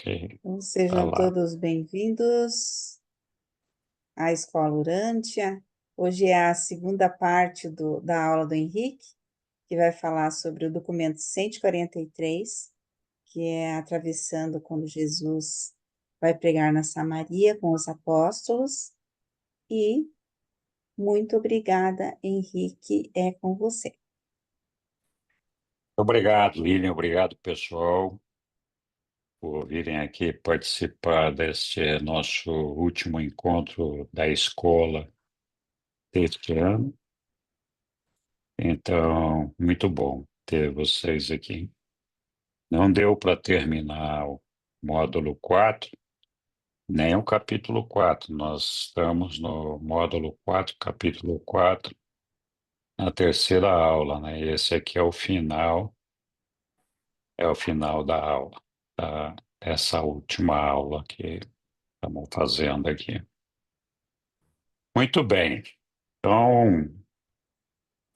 Ok, Então, tá sejam lá. todos bem-vindos à Escola Urântia. Hoje é a segunda parte da aula do Henrique, que vai falar sobre o documento 143, que é atravessando quando Jesus vai pregar na Samaria com os apóstolos. E muito obrigada, Henrique, é com você. Obrigado, Lilian, obrigado, pessoal, por virem aqui participar deste nosso último encontro da escola deste ano. Então, muito bom ter vocês aqui. Não deu para terminar o módulo 4, nem o capítulo 4. Nós estamos no módulo 4, capítulo 4, na terceira aula, né? Esse aqui é o final da aula, essa última aula que estamos fazendo aqui. Muito bem, então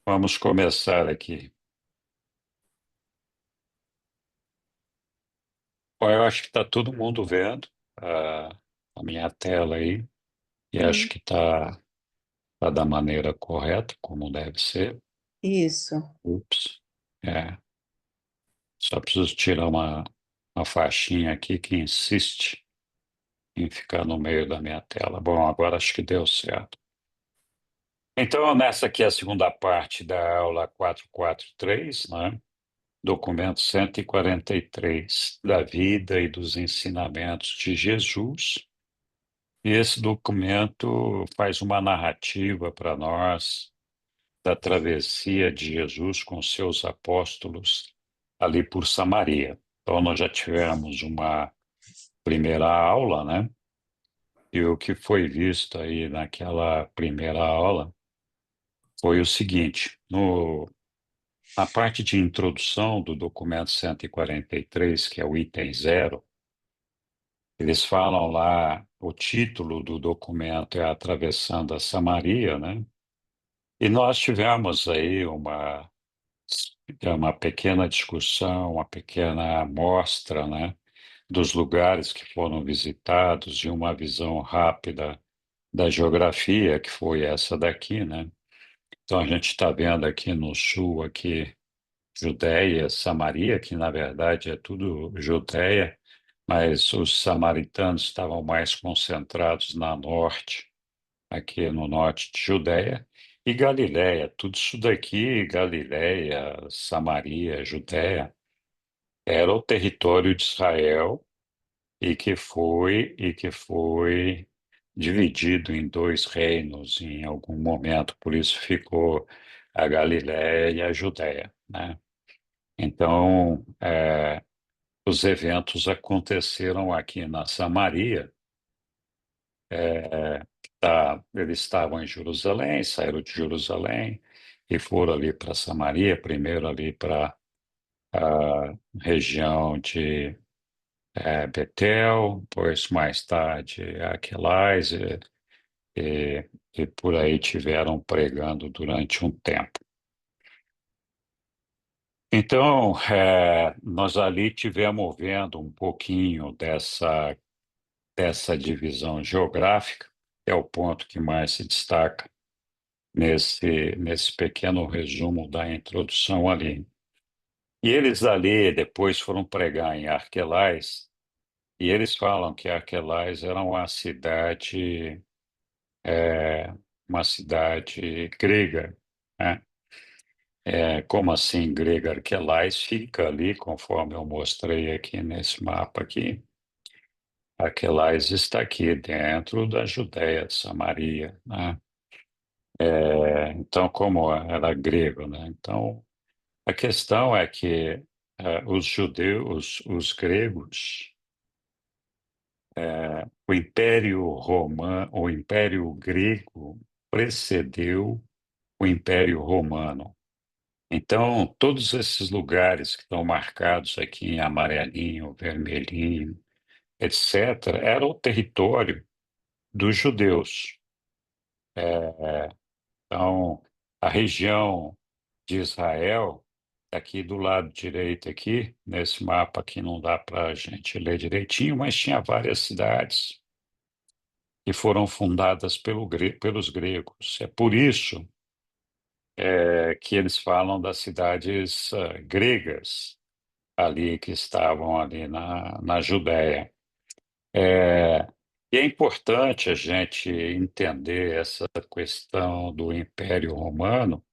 vamos começar aqui. Bom, eu acho que está todo mundo vendo a minha tela aí, e acho Sim, que está da maneira correta, como deve ser. isso. Ups, só preciso tirar uma faixinha aqui que insiste em ficar no meio da minha tela. Bom, agora acho que deu certo. Então, nessa aqui é a segunda parte da aula 443, né? Documento 143 da vida e dos ensinamentos de Jesus. E esse documento faz uma narrativa para nós da travessia de Jesus com seus apóstolos ali por Samaria. Então, nós já tivemos uma primeira aula, né? E o que foi visto aí naquela primeira aula foi o seguinte: na parte de introdução do documento 143, que é o item zero, eles falam lá, o título do documento é Atravessando a Samaria, né? E nós tivemos aí uma pequena discussão, uma pequena amostra, né, dos lugares que foram visitados e uma visão rápida da geografia, que foi essa daqui, né? Então a gente está vendo aqui no sul, aqui, Judéia, Samaria, que na verdade é tudo Judéia, mas os samaritanos estavam mais concentrados na norte, aqui no norte de Judéia, e Galiléia, tudo isso daqui, Galiléia, Samaria, Judéia, era o território de Israel e que foi dividido em dois reinos em algum momento, por isso ficou a Galiléia e a Judéia, né? Então, os eventos aconteceram aqui na Samaria. Eles estavam em Jerusalém, saíram de Jerusalém e foram ali para Samaria, primeiro ali para a região de Betel, depois mais tarde Aquilais, e por aí tiveram pregando durante um tempo. Então, nós ali tivemos vendo um pouquinho dessa divisão geográfica, é o ponto que mais se destaca nesse pequeno resumo da introdução ali. E eles ali depois foram pregar em Arquelais, e eles falam que Arquelais era uma cidade grega, né? Como assim grega? Arquelais fica ali, conforme eu mostrei aqui nesse mapa aqui. Arquelais está aqui dentro da Judéia de Samaria, né? Então, como era grego, né? Então, a questão é que os judeus, os gregos, o Império Romano, o Império Grego precedeu o Império Romano. Então, todos esses lugares que estão marcados aqui em amarelinho, vermelhinho, etc., era o território dos judeus. Então, a região de Israel aqui do lado direito aqui, nesse mapa aqui não dá para a gente ler direitinho, mas tinha várias cidades que foram fundadas pelos gregos. É por isso que eles falam das cidades gregas ali que estavam ali na Judéia. É, e é importante a gente entender essa questão do Império Romano,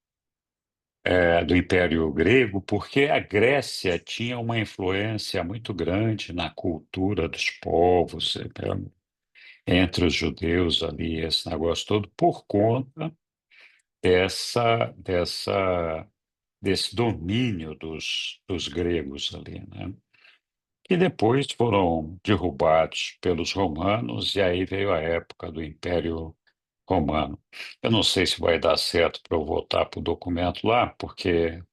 do Império Grego, porque a Grécia tinha uma influência muito grande na cultura dos povos, entre os judeus ali, esse negócio todo, por conta desse domínio dos gregos ali, né? Que depois foram derrubados pelos romanos, e aí veio a época do Império Romano. Eu não sei se vai dar certo para eu voltar para o documento lá, porque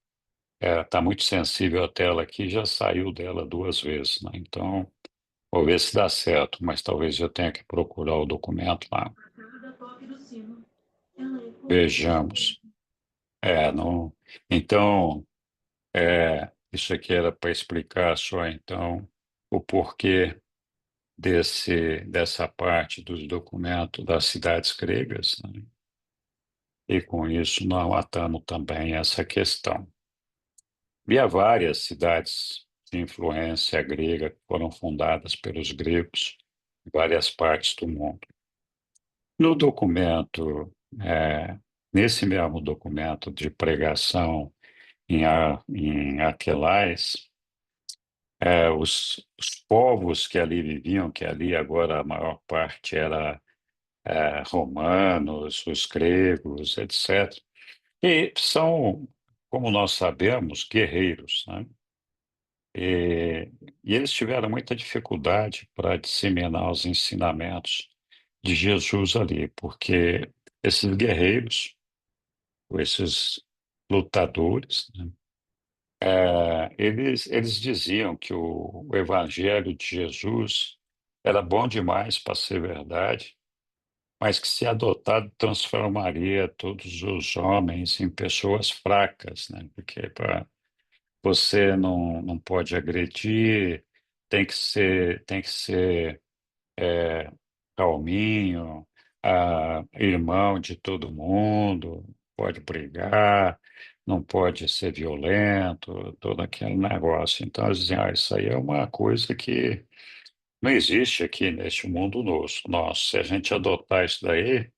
está muito sensível a tela aqui, já saiu dela duas vezes, né? Então, vou ver se dá certo, mas talvez eu tenha que procurar o documento lá. Vejamos. Não. Então, isso aqui era para explicar só então o porquê dessa parte dos documentos das cidades gregas, né? E com isso nós matamos também essa questão. Havia várias cidades de influência grega que foram fundadas pelos gregos em várias partes do mundo. No documento, nesse mesmo documento de pregação em Aquelais, os povos que ali viviam, que ali agora a maior parte era romanos, os gregos, etc. E são, como nós sabemos, guerreiros, né? E eles tiveram muita dificuldade para disseminar os ensinamentos de Jesus ali, porque esses guerreiros, ou esses lutadores, né, eles diziam que o Evangelho de Jesus era bom demais para ser verdade, mas que, se adotado, transformaria todos os homens em pessoas fracas, né? Porque você não pode agredir, tem que ser calminho, irmão de todo mundo, pode brigar, não pode ser violento, todo aquele negócio. Então, eles dizem, isso aí é uma coisa que não existe aqui neste mundo nosso. Se a gente adotar isso daí,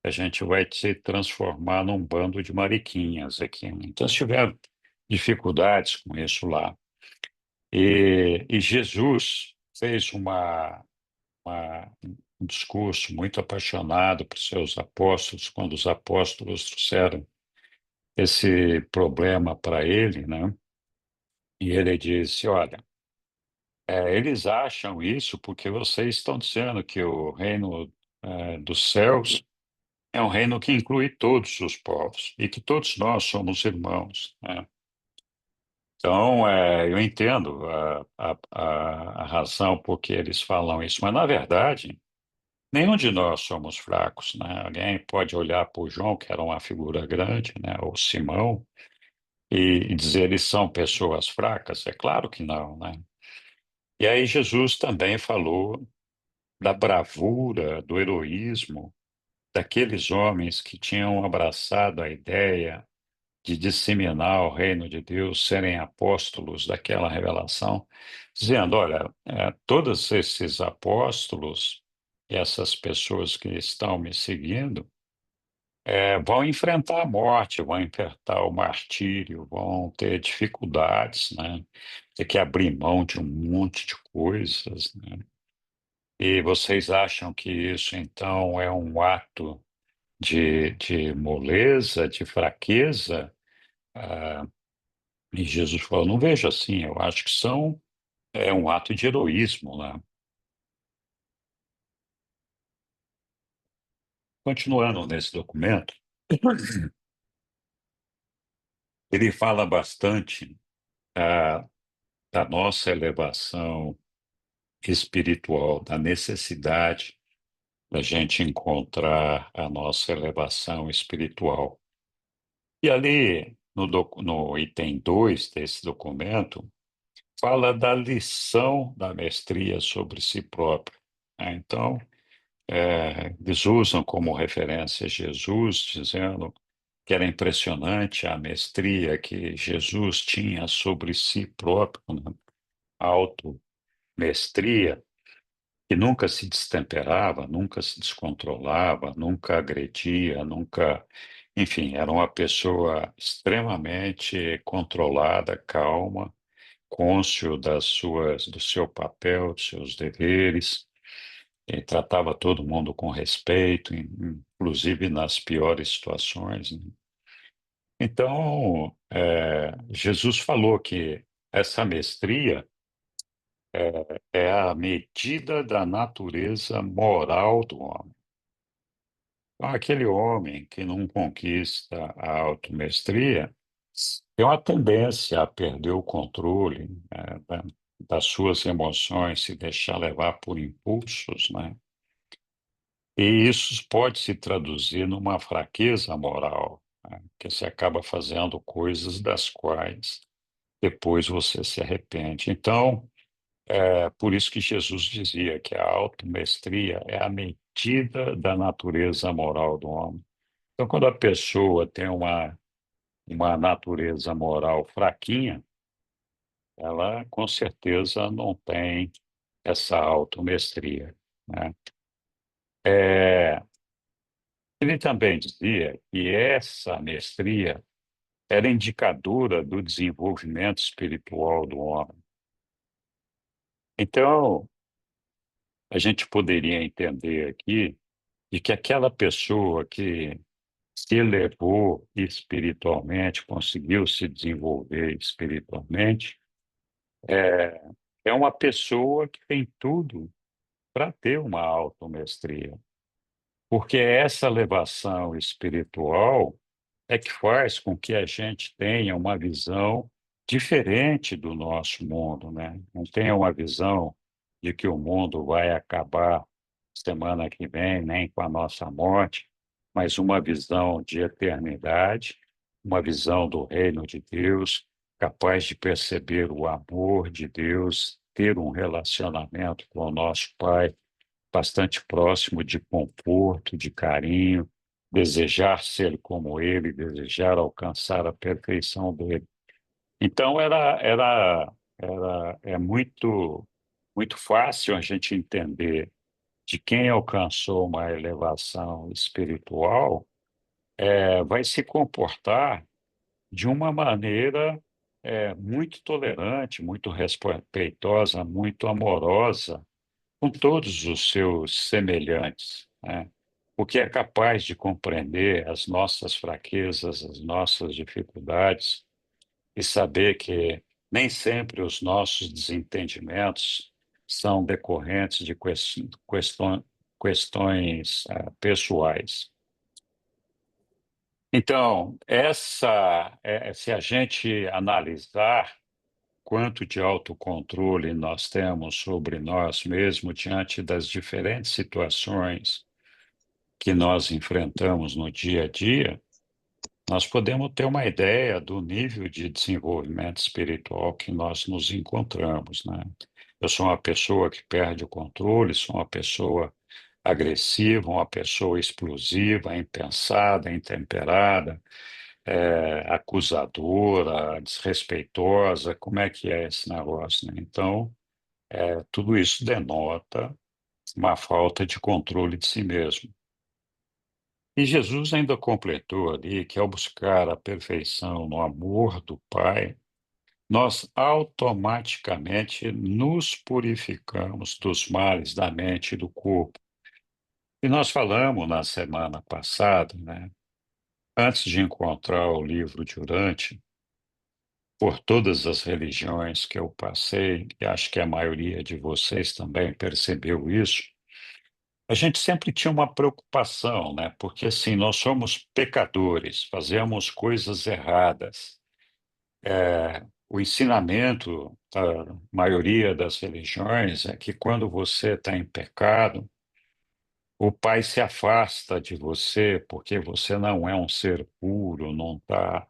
a gente vai se transformar num bando de mariquinhas aqui, né? Então, se tiver dificuldades com isso lá. E Jesus fez um discurso muito apaixonado para os seus apóstolos, quando os apóstolos trouxeram esse problema para ele, né? E ele disse: Olha, eles acham isso porque vocês estão dizendo que o reino, dos céus é um reino que inclui todos os povos e que todos nós somos irmãos, né? Então, eu entendo a razão por que eles falam isso, mas, na verdade, nenhum de nós somos fracos, né? Alguém pode olhar para o João, que era uma figura grande, né? Ou Simão, e dizer eles são pessoas fracas? É claro que não, né? E aí Jesus também falou da bravura, do heroísmo daqueles homens que tinham abraçado a ideia de disseminar o reino de Deus, serem apóstolos daquela revelação, dizendo: olha, todos esses apóstolos e essas pessoas que estão me seguindo vão enfrentar a morte, vão enfrentar o martírio, vão ter dificuldades, né? Ter que abrir mão de um monte de coisas, né? E vocês acham que isso, então, é um ato de moleza, de fraqueza? Ah, E Jesus falou: não vejo assim, eu acho que é um ato de heroísmo lá. Continuando nesse documento, ele fala bastante ah, da nossa elevação espiritual, da necessidade da gente encontrar a nossa elevação espiritual. E ali, no item 2 desse documento, fala da lição da mestria sobre si próprio, né? Então, eles usam como referência Jesus, dizendo que era impressionante a mestria que Jesus tinha sobre si próprio, né? Auto-mestria, que nunca se destemperava, nunca se descontrolava, nunca agredia, nunca. Enfim, era uma pessoa extremamente controlada, calma, cônscio do seu papel, dos seus deveres, e tratava todo mundo com respeito, inclusive nas piores situações, né? Então, Jesus falou que essa mestria é a medida da natureza moral do homem. Então, aquele homem que não conquista a automestria tem uma tendência a perder o controle, das suas emoções, se deixar levar por impulsos, né? E isso pode se traduzir numa fraqueza moral, né? Que você acaba fazendo coisas das quais depois você se arrepende. Então, é por isso que Jesus dizia que a automestria é a medida da natureza moral do homem. Então, quando a pessoa tem uma natureza moral fraquinha, ela com certeza não tem essa automestria, né? É, ele também dizia que essa mestria era indicadora do desenvolvimento espiritual do homem. Então, a gente poderia entender aqui de que aquela pessoa que se elevou espiritualmente, conseguiu se desenvolver espiritualmente, é, é uma pessoa que tem tudo para ter uma automestria, porque essa elevação espiritual é que faz com que a gente tenha uma visão diferente do nosso mundo, né? Não tenha uma visão de que o mundo vai acabar semana que vem, nem com a nossa morte, mas uma visão de eternidade, uma visão do reino de Deus, capaz de perceber o amor de Deus, ter um relacionamento com o nosso Pai bastante próximo de conforto, de carinho, desejar ser como ele, desejar alcançar a perfeição dele. Então é muito fácil a gente entender de quem alcançou uma elevação espiritual, vai se comportar de uma maneira muito tolerante, muito respeitosa, muito amorosa com todos os seus semelhantes, né? Porque é capaz de compreender as nossas fraquezas, as nossas dificuldades e saber que nem sempre os nossos desentendimentos são decorrentes de questões pessoais. Então, se a gente analisar quanto de autocontrole nós temos sobre nós mesmos diante das diferentes situações que nós enfrentamos no dia a dia, nós podemos ter uma ideia do nível de desenvolvimento espiritual que nós nos encontramos, né? Eu sou uma pessoa que perde o controle, sou uma pessoa agressiva, uma pessoa explosiva, impensada, intemperada, acusadora, desrespeitosa. Como é que é esse negócio, né? Então, tudo isso denota uma falta de controle de si mesmo. E Jesus ainda completou ali que, ao buscar a perfeição no amor do Pai, nós automaticamente nos purificamos dos males da mente e do corpo. E nós falamos na semana passada, né? Antes de encontrar o livro de Urântia, por todas as religiões que eu passei, e acho que a maioria de vocês também percebeu isso, a gente sempre tinha uma preocupação, né? Porque assim, nós somos pecadores, fazemos coisas erradas. O ensinamento da maioria das religiões é que quando você está em pecado, o Pai se afasta de você porque você não é um ser puro, não está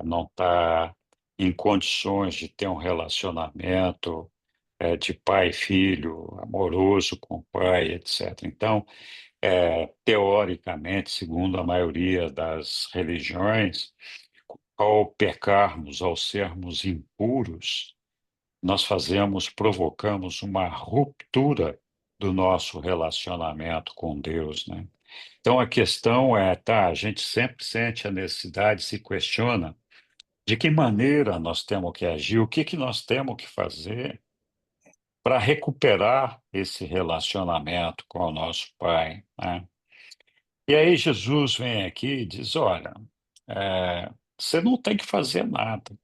não está em condições de ter um relacionamento de pai e filho, amoroso com o pai, etc. Então, teoricamente, segundo a maioria das religiões, ao pecarmos, ao sermos impuros, nós provocamos uma ruptura do nosso relacionamento com Deus, né? Então a questão é, tá, a gente sempre sente a necessidade, se questiona de que maneira nós temos que agir, o que que nós temos que fazer para recuperar esse relacionamento com o nosso Pai, né? E aí Jesus vem aqui e diz, olha, você não tem que fazer nada.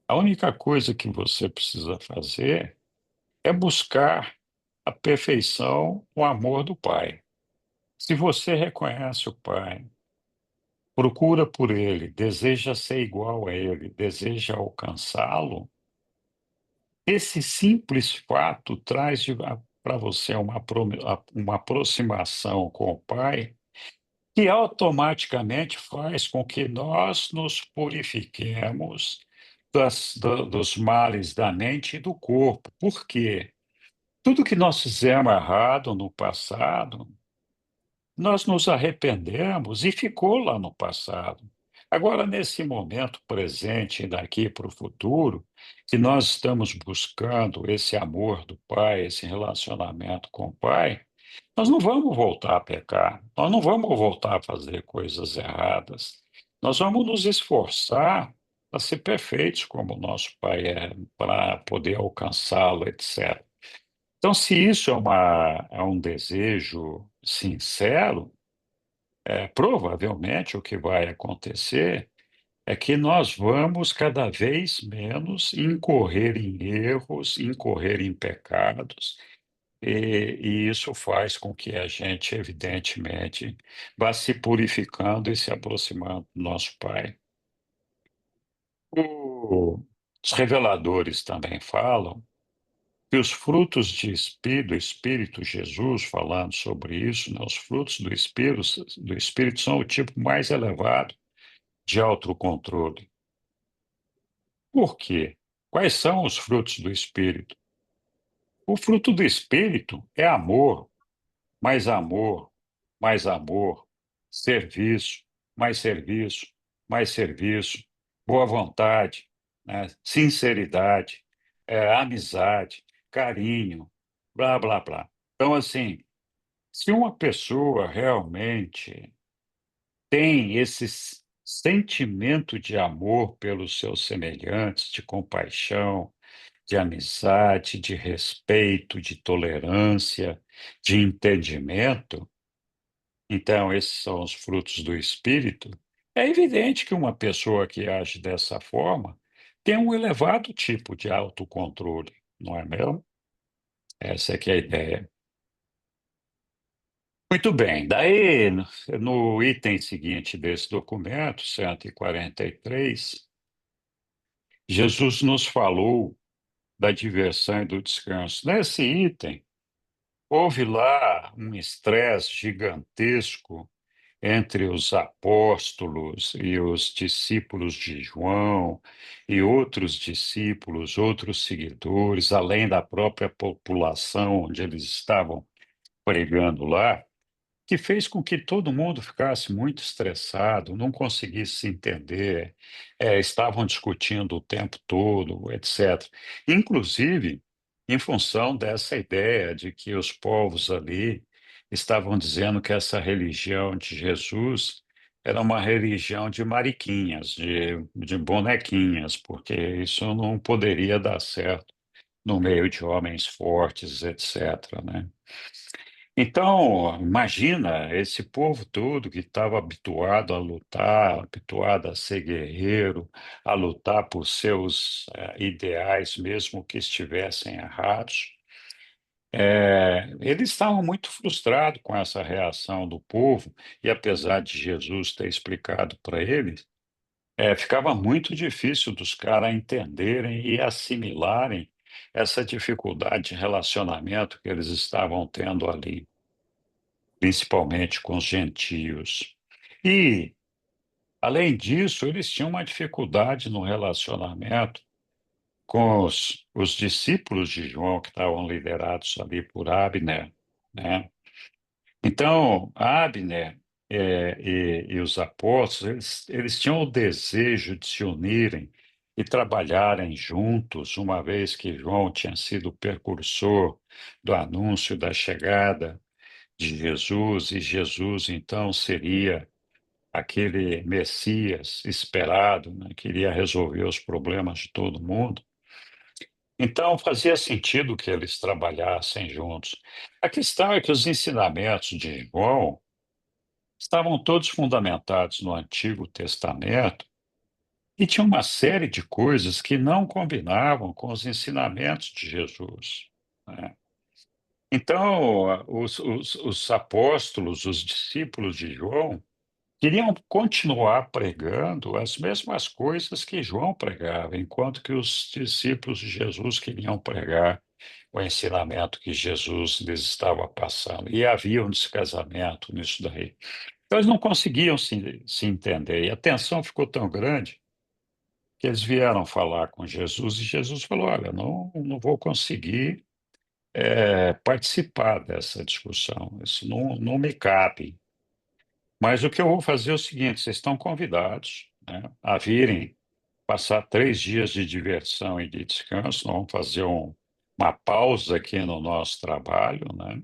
A única coisa que você precisa fazer é buscar a perfeição, o amor do Pai. Se você reconhece o Pai, procura por Ele, deseja ser igual a Ele, deseja alcançá-lo, esse simples fato traz para você uma aproximação com o Pai que automaticamente faz com que nós nos purifiquemos dos males da mente e do corpo. Por quê? Tudo que nós fizemos errado no passado, nós nos arrependemos e ficou lá no passado. Agora, nesse momento presente, daqui para o futuro, que nós estamos buscando esse amor do Pai, esse relacionamento com o Pai, nós não vamos voltar a pecar, nós não vamos voltar a fazer coisas erradas. Nós vamos nos esforçar para ser perfeitos como o nosso Pai é, para poder alcançá-lo, etc. Então, se isso é um desejo sincero, provavelmente o que vai acontecer é que nós vamos cada vez menos incorrer em erros, incorrer em pecados, e isso faz com que a gente, evidentemente, vá se purificando e se aproximando do nosso Pai. Os reveladores também falam que os frutos do Espírito, Jesus falando sobre isso, né, os frutos do Espírito são o tipo mais elevado de autocontrole. Por quê? Quais são os frutos do Espírito? O fruto do Espírito é amor, mais amor, mais amor, serviço, mais serviço, mais serviço, boa vontade, né? Sinceridade, amizade, carinho, blá, blá, blá. Então, assim, se uma pessoa realmente tem esse sentimento de amor pelos seus semelhantes, de compaixão, de amizade, de respeito, de tolerância, de entendimento, então esses são os frutos do Espírito. É evidente que uma pessoa que age dessa forma tem um elevado tipo de autocontrole, não é mesmo? Essa é que é a ideia. Muito bem, daí no item seguinte desse documento, 143, Jesus nos falou da diversão e do descanso. Nesse item, houve lá um estresse gigantesco entre os apóstolos e os discípulos de João e outros discípulos, outros seguidores, além da própria população onde eles estavam pregando lá, que fez com que todo mundo ficasse muito estressado, não conseguisse se entender, estavam discutindo o tempo todo, etc. Inclusive, em função dessa ideia de que os povos ali estavam dizendo que essa religião de Jesus era uma religião de mariquinhas, de bonequinhas, porque isso não poderia dar certo no meio de homens fortes, etc., né? Então, imagina esse povo todo que estava habituado a lutar, habituado a ser guerreiro, a lutar por seus ideais, mesmo que estivessem errados. Eles estavam muito frustrados com essa reação do povo, e apesar de Jesus ter explicado para eles, ficava muito difícil dos caras entenderem e assimilarem essa dificuldade de relacionamento que eles estavam tendo ali, principalmente com os gentios. E Além disso, eles tinham uma dificuldade no relacionamento com os discípulos de João, que estavam liderados ali por Abner, né? Então, Abner e os apóstolos, eles tinham o desejo de se unirem e trabalharem juntos, uma vez que João tinha sido o precursor do anúncio da chegada de Jesus, e Jesus então seria aquele Messias esperado, né, que iria resolver os problemas de todo mundo. Então, fazia sentido que eles trabalhassem juntos. A questão é que os ensinamentos de João estavam todos fundamentados no Antigo Testamento e tinha uma série de coisas que não combinavam com os ensinamentos de Jesus, né? Então, os apóstolos, os discípulos de João, queriam continuar pregando as mesmas coisas que João pregava, enquanto que os discípulos de Jesus queriam pregar o ensinamento que Jesus lhes estava passando. E havia um descasamento nisso daí. Então, eles não conseguiam se entender, e a tensão ficou tão grande que eles vieram falar com Jesus, e Jesus falou: Olha, não vou conseguir participar dessa discussão, isso não me cabe. Mas o que eu vou fazer é o seguinte: vocês estão convidados, né, a virem passar 3 dias de diversão e de descanso. Nós vamos fazer uma pausa aqui no nosso trabalho, né?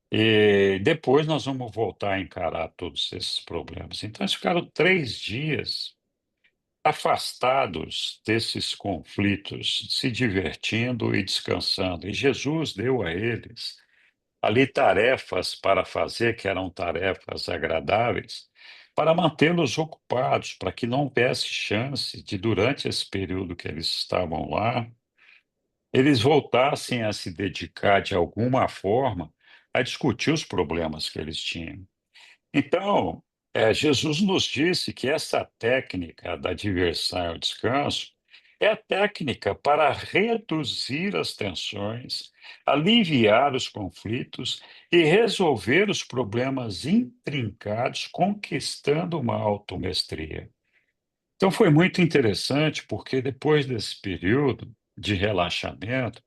E depois nós vamos voltar a encarar todos esses problemas. Então, eles ficaram 3 dias afastados desses conflitos, se divertindo e descansando. E Jesus deu a eles ali tarefas para fazer, que eram tarefas agradáveis, para mantê-los ocupados, para que não houvesse chance de, durante esse período que eles estavam lá, eles voltassem a se dedicar de alguma forma a discutir os problemas que eles tinham. Então, Jesus nos disse que essa técnica da diversão e o descanso é a técnica para reduzir as tensões, aliviar os conflitos e resolver os problemas intrincados, conquistando uma automestria. Então, foi muito interessante, porque depois desse período de relaxamento,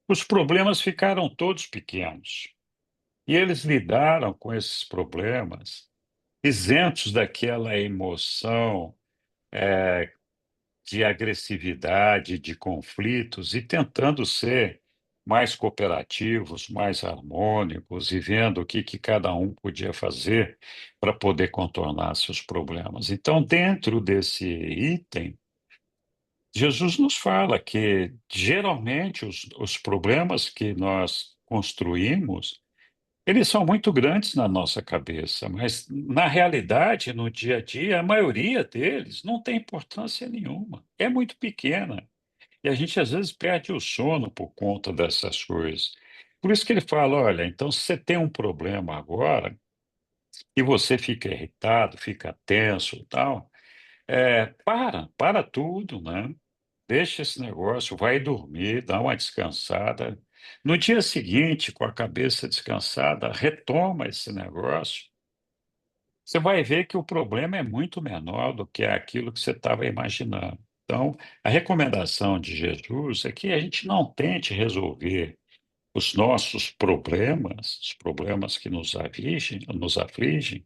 os problemas ficaram todos pequenos. E eles lidaram com esses problemas isentos daquela emoção de agressividade, de conflitos, e tentando ser mais cooperativos, mais harmônicos, e vendo o que cada um podia fazer para poder contornar seus problemas. Então, dentro desse item, Jesus nos fala que geralmente os problemas que nós construímos eles são muito grandes na nossa cabeça, mas na realidade, no dia a dia, a maioria deles não tem importância nenhuma. É muito pequena. E a gente às vezes perde o sono por conta dessas coisas. Por isso que ele fala: olha, então se você tem um problema agora e você fica irritado, fica tenso e tal, para tudo, né? Deixa esse negócio, vai dormir, dá uma descansada. No dia seguinte, com a cabeça descansada, retoma esse negócio. Você vai ver que o problema é muito menor do que aquilo que você estava imaginando. Então, a recomendação de Jesus é que a gente não tente resolver os nossos problemas, os problemas que nos afligem,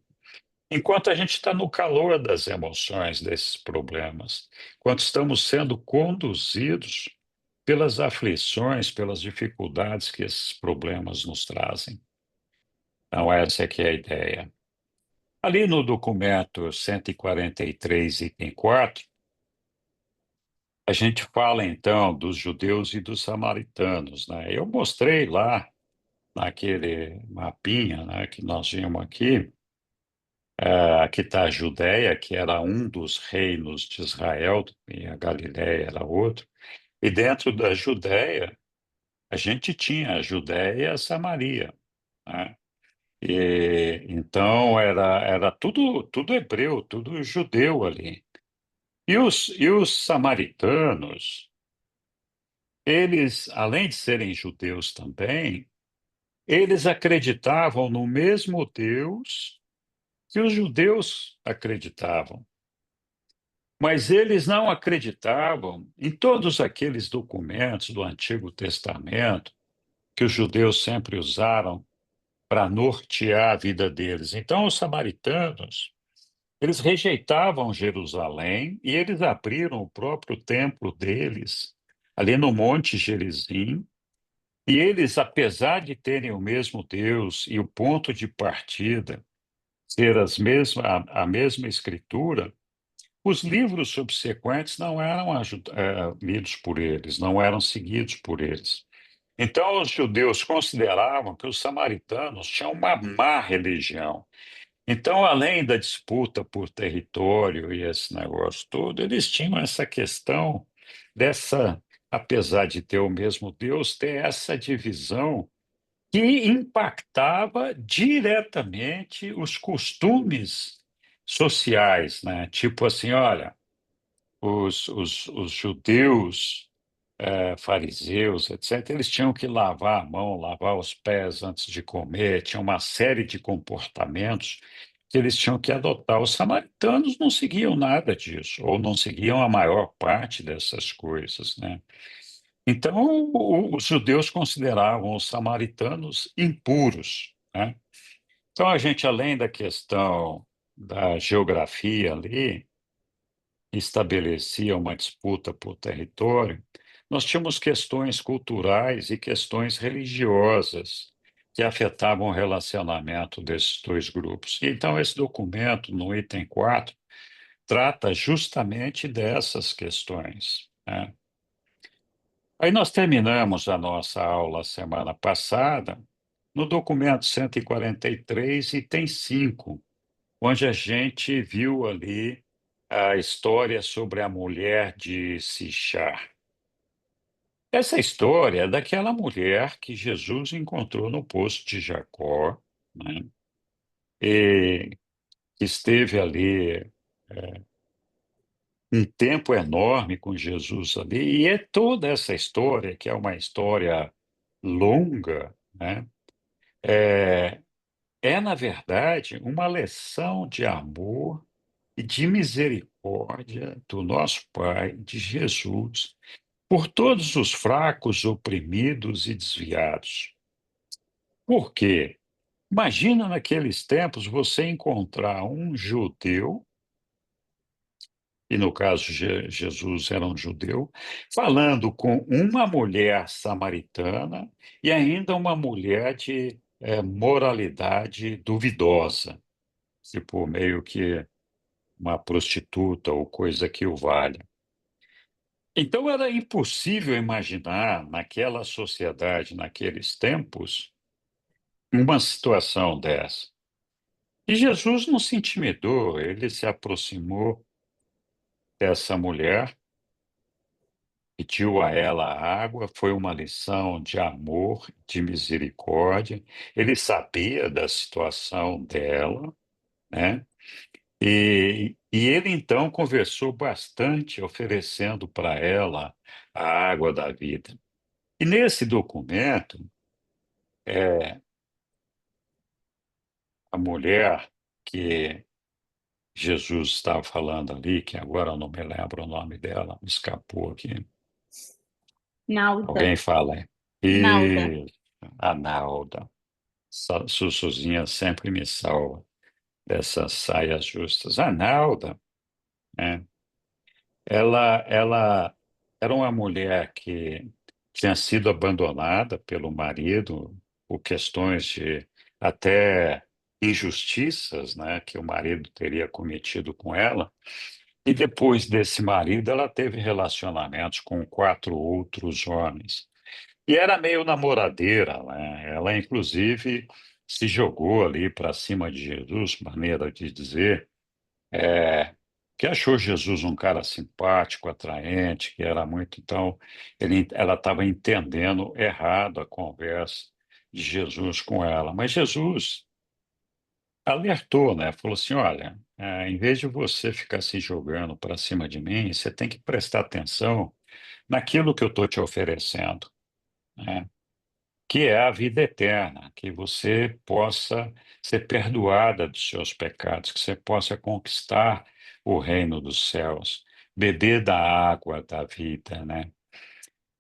enquanto a gente está no calor das emoções desses problemas, enquanto estamos sendo conduzidos pelas aflições, pelas dificuldades que esses problemas nos trazem. Então, essa é que é a ideia. Ali no documento 143, item 4, a gente fala então dos judeus e dos samaritanos, né? Eu mostrei lá naquele mapinha, né, que nós vimos aqui. Aqui está a Judéia, que era um dos reinos de Israel, e a Galiléia era outro. E dentro da Judéia, a gente tinha a Judéia e a Samaria, né? E então era tudo hebreu, tudo judeu ali. E os samaritanos, eles, além de serem judeus também, eles acreditavam no mesmo Deus que os judeus acreditavam, mas eles não acreditavam em todos aqueles documentos do Antigo Testamento que os judeus sempre usaram para nortear a vida deles. Então, os samaritanos, eles rejeitavam Jerusalém e eles abriram o próprio templo deles, ali no Monte Gerizim, e eles, apesar de terem o mesmo Deus e o ponto de partida ser a mesma escritura, os livros subsequentes não eram lidos por eles, não eram seguidos por eles. Então, os judeus consideravam que os samaritanos tinham uma má religião. Então, além da disputa por território e esse negócio todo, eles tinham essa questão dessa, apesar de ter o mesmo Deus, ter essa divisão que impactava diretamente os costumes sociais, né? Tipo assim, olha, os judeus, fariseus, etc., eles tinham que lavar a mão, lavar os pés antes de comer, tinha uma série de comportamentos que eles tinham que adotar. Os samaritanos não seguiam nada disso, ou não seguiam a maior parte dessas coisas, né? Então, os judeus consideravam os samaritanos impuros, né? Então, a gente, além da questão da geografia ali, estabelecia uma disputa por território, nós tínhamos questões culturais e questões religiosas que afetavam o relacionamento desses dois grupos. E então, esse documento, no item 4, trata justamente dessas questões, né? Aí nós terminamos a nossa aula semana passada no documento 143, item 5, onde a gente viu ali a história sobre a mulher de Sichar. Essa história é daquela mulher que Jesus encontrou no poço de Jacó, né? E que esteve ali um tempo enorme com Jesus ali. E é toda essa história, que é uma história longa, né? É, na verdade, uma lição de amor e de misericórdia do nosso Pai, de Jesus, por todos os fracos, oprimidos e desviados. Por quê? Imagina naqueles tempos você encontrar um judeu, e no caso Jesus era um judeu, falando com uma mulher samaritana e ainda uma mulher de moralidade duvidosa, tipo meio que uma prostituta ou coisa que o valha. Então era impossível imaginar naquela sociedade, naqueles tempos, uma situação dessa. E Jesus não se intimidou, ele se aproximou dessa mulher, pediu a ela a água, foi uma lição de amor, de misericórdia. Ele sabia da situação dela, né? E ele então conversou bastante, oferecendo para ela a água da vida. E nesse documento, é, a mulher que Jesus estava falando ali, que agora eu não me lembro o nome dela, me escapou aqui. Nalda. Alguém fala, hein? Nalda. E a Nalda, Sussuzinha sempre me salva dessas saias justas. A Nalda, né? Ela era uma mulher que tinha sido abandonada pelo marido por questões de até injustiças, né, que o marido teria cometido com ela. E depois desse marido, ela teve relacionamentos com 4 outros homens. E era meio namoradeira, né? Ela, inclusive, se jogou ali para cima de Jesus, maneira de dizer, é, que achou Jesus um cara simpático, atraente, que era muito. Então, ela estava entendendo errado a conversa de Jesus com ela. Mas Jesus alertou, né? Falou assim: olha, em vez de você ficar se jogando para cima de mim, você tem que prestar atenção naquilo que eu estou te oferecendo, né? que é a vida eterna, que você possa ser perdoada dos seus pecados, que você possa conquistar o reino dos céus, beber da água da vida, né?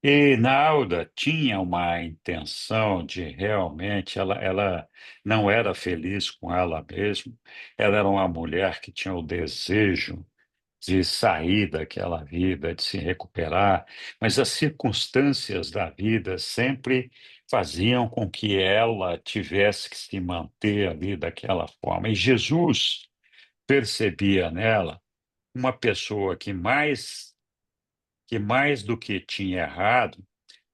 E Nalda tinha uma intenção de realmente, ela não era feliz com ela mesma, ela era uma mulher que tinha o desejo de sair daquela vida, de se recuperar, mas as circunstâncias da vida sempre faziam com que ela tivesse que se manter ali daquela forma. E Jesus percebia nela uma pessoa que mais do que tinha errado,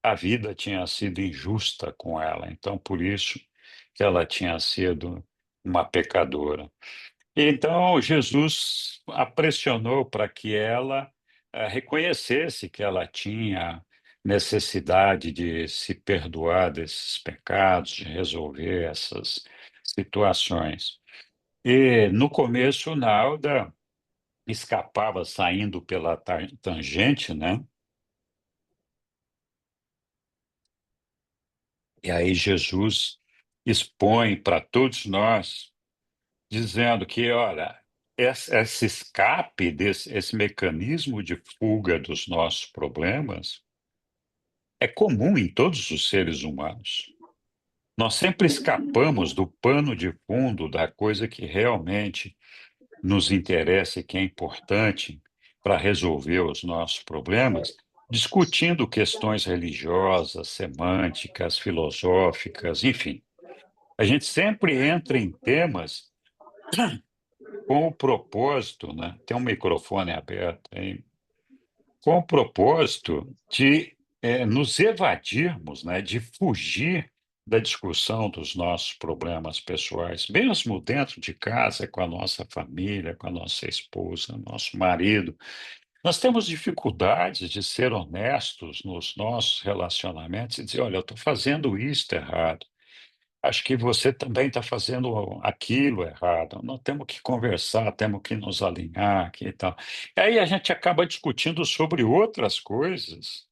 a vida tinha sido injusta com ela. Então, por isso que ela tinha sido uma pecadora. Então, Jesus a pressionou para que ela reconhecesse que ela tinha necessidade de se perdoar desses pecados, de resolver essas situações. E, no começo, Nalda escapava saindo pela tangente, né? E aí Jesus expõe para todos nós dizendo que, olha, esse escape, esse mecanismo de fuga dos nossos problemas é comum em todos os seres humanos. Nós sempre escapamos do pano de fundo da coisa que realmente nos interessa e que é importante para resolver os nossos problemas, discutindo questões religiosas, semânticas, filosóficas, enfim. A gente sempre entra em temas com o propósito, né? Tem um microfone aberto aí, com o propósito de nos evadirmos, né? De fugir da discussão dos nossos problemas pessoais, mesmo dentro de casa, com a nossa família, com a nossa esposa, nosso marido. Nós temos dificuldades de ser honestos nos nossos relacionamentos e dizer: olha, eu estou fazendo isto errado. Acho que você também está fazendo aquilo errado. Nós temos que conversar, temos que nos alinhar aqui e tal. E aí a gente acaba discutindo sobre outras coisas,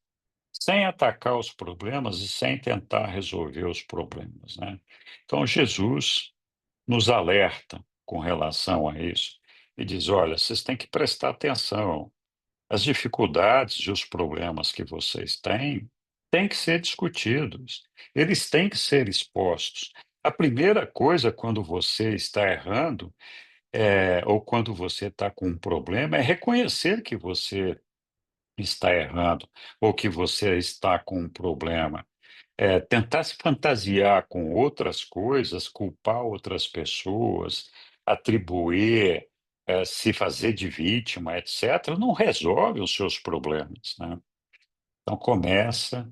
sem atacar os problemas e sem tentar resolver os problemas, né? Então Jesus nos alerta com relação a isso e diz: olha, vocês têm que prestar atenção. As dificuldades e os problemas que vocês têm que ser discutidos, eles têm que ser expostos. A primeira coisa, quando você está errando, ou quando você está com um problema, é reconhecer que você está errando ou que você está com um problema. Tentar se fantasiar com outras coisas, culpar outras pessoas, atribuir, se fazer de vítima, etc., não resolve os seus problemas, né? Então, começa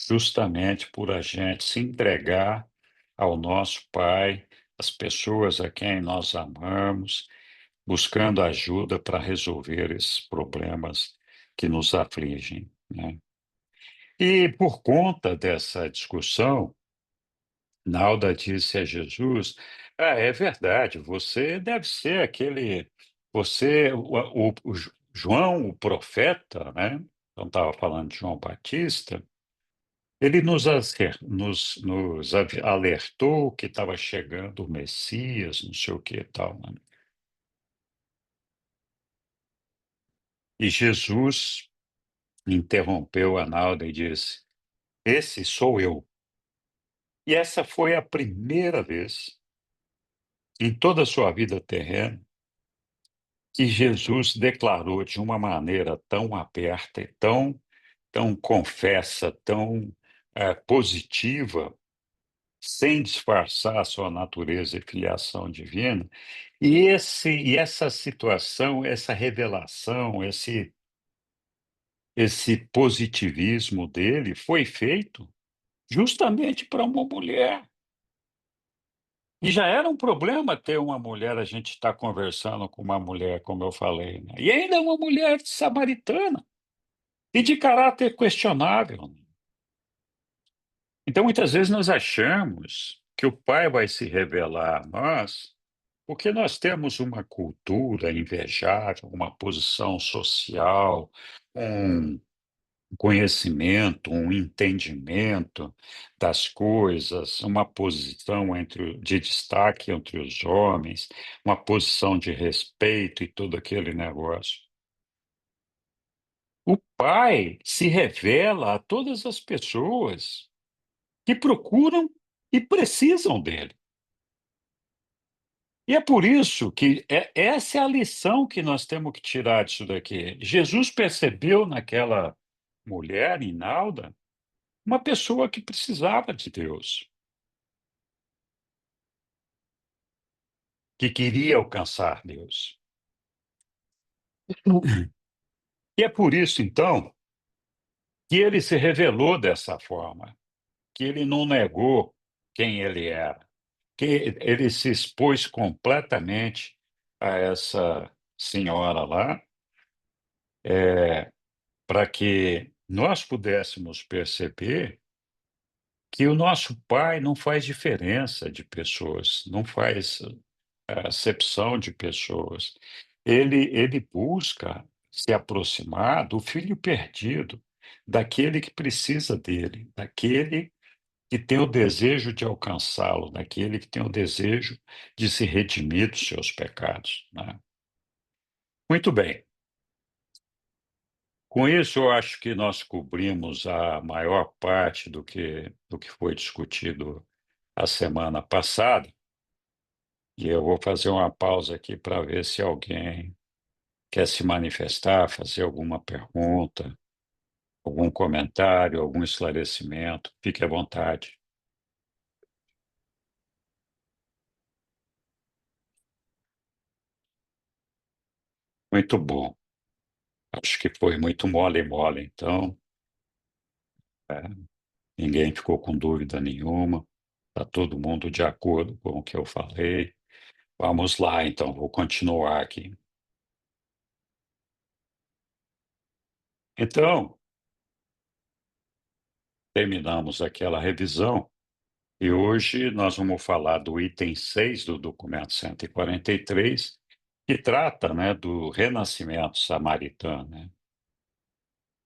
justamente por a gente se entregar ao nosso Pai, às pessoas a quem nós amamos, buscando ajuda para resolver esses problemas que nos afligem, né? E por conta dessa discussão, Nalda disse a Jesus: ah, é verdade, você deve ser aquele, você, o João, o profeta, né? Então estava falando de João Batista. Ele nos alertou que estava chegando o Messias, não sei o que e tal, né? E Jesus interrompeu a Nalda e disse: esse sou eu. E essa foi a primeira vez em toda a sua vida terrena que Jesus declarou de uma maneira tão aberta e tão confessa, tão positiva, sem disfarçar a sua natureza e filiação divina. E essa situação, essa revelação, esse positivismo dele foi feito justamente para uma mulher. E já era um problema ter uma mulher, a gente estar conversando com uma mulher, como eu falei, né? E ainda uma mulher samaritana e de caráter questionável, né? Então, muitas vezes nós achamos que o Pai vai se revelar a nós porque nós temos uma cultura invejável, uma posição social, um conhecimento, um entendimento das coisas, uma posição de destaque entre os homens, uma posição de respeito e todo aquele negócio. O Pai se revela a todas as pessoas que procuram e precisam dele. E é por isso que essa é a lição que nós temos que tirar disso daqui. Jesus percebeu naquela mulher, Inalda, uma pessoa que precisava de Deus, que queria alcançar Deus. E é por isso, então, que ele se revelou dessa forma, que ele não negou quem ele era, que ele se expôs completamente a essa senhora lá, para que nós pudéssemos perceber que o nosso Pai não faz diferença de pessoas, não faz acepção de pessoas. Ele busca se aproximar do filho perdido, daquele que precisa dele, daquele que tem o desejo de alcançá-lo, daquele que tem o desejo de se redimir dos seus pecados, né? Muito bem. Com isso, eu acho que nós cobrimos a maior parte do que foi discutido a semana passada, e eu vou fazer uma pausa aqui para ver se alguém quer se manifestar, fazer alguma pergunta, algum comentário, algum esclarecimento. Fique à vontade. Muito bom. Acho que foi muito mole, mole, então, é, ninguém ficou com dúvida nenhuma. Está todo mundo de acordo com o que eu falei. Vamos lá, então, vou continuar aqui. Então, terminamos aquela revisão e hoje nós vamos falar do item 6 do documento 143, que trata, né, do renascimento samaritano, né?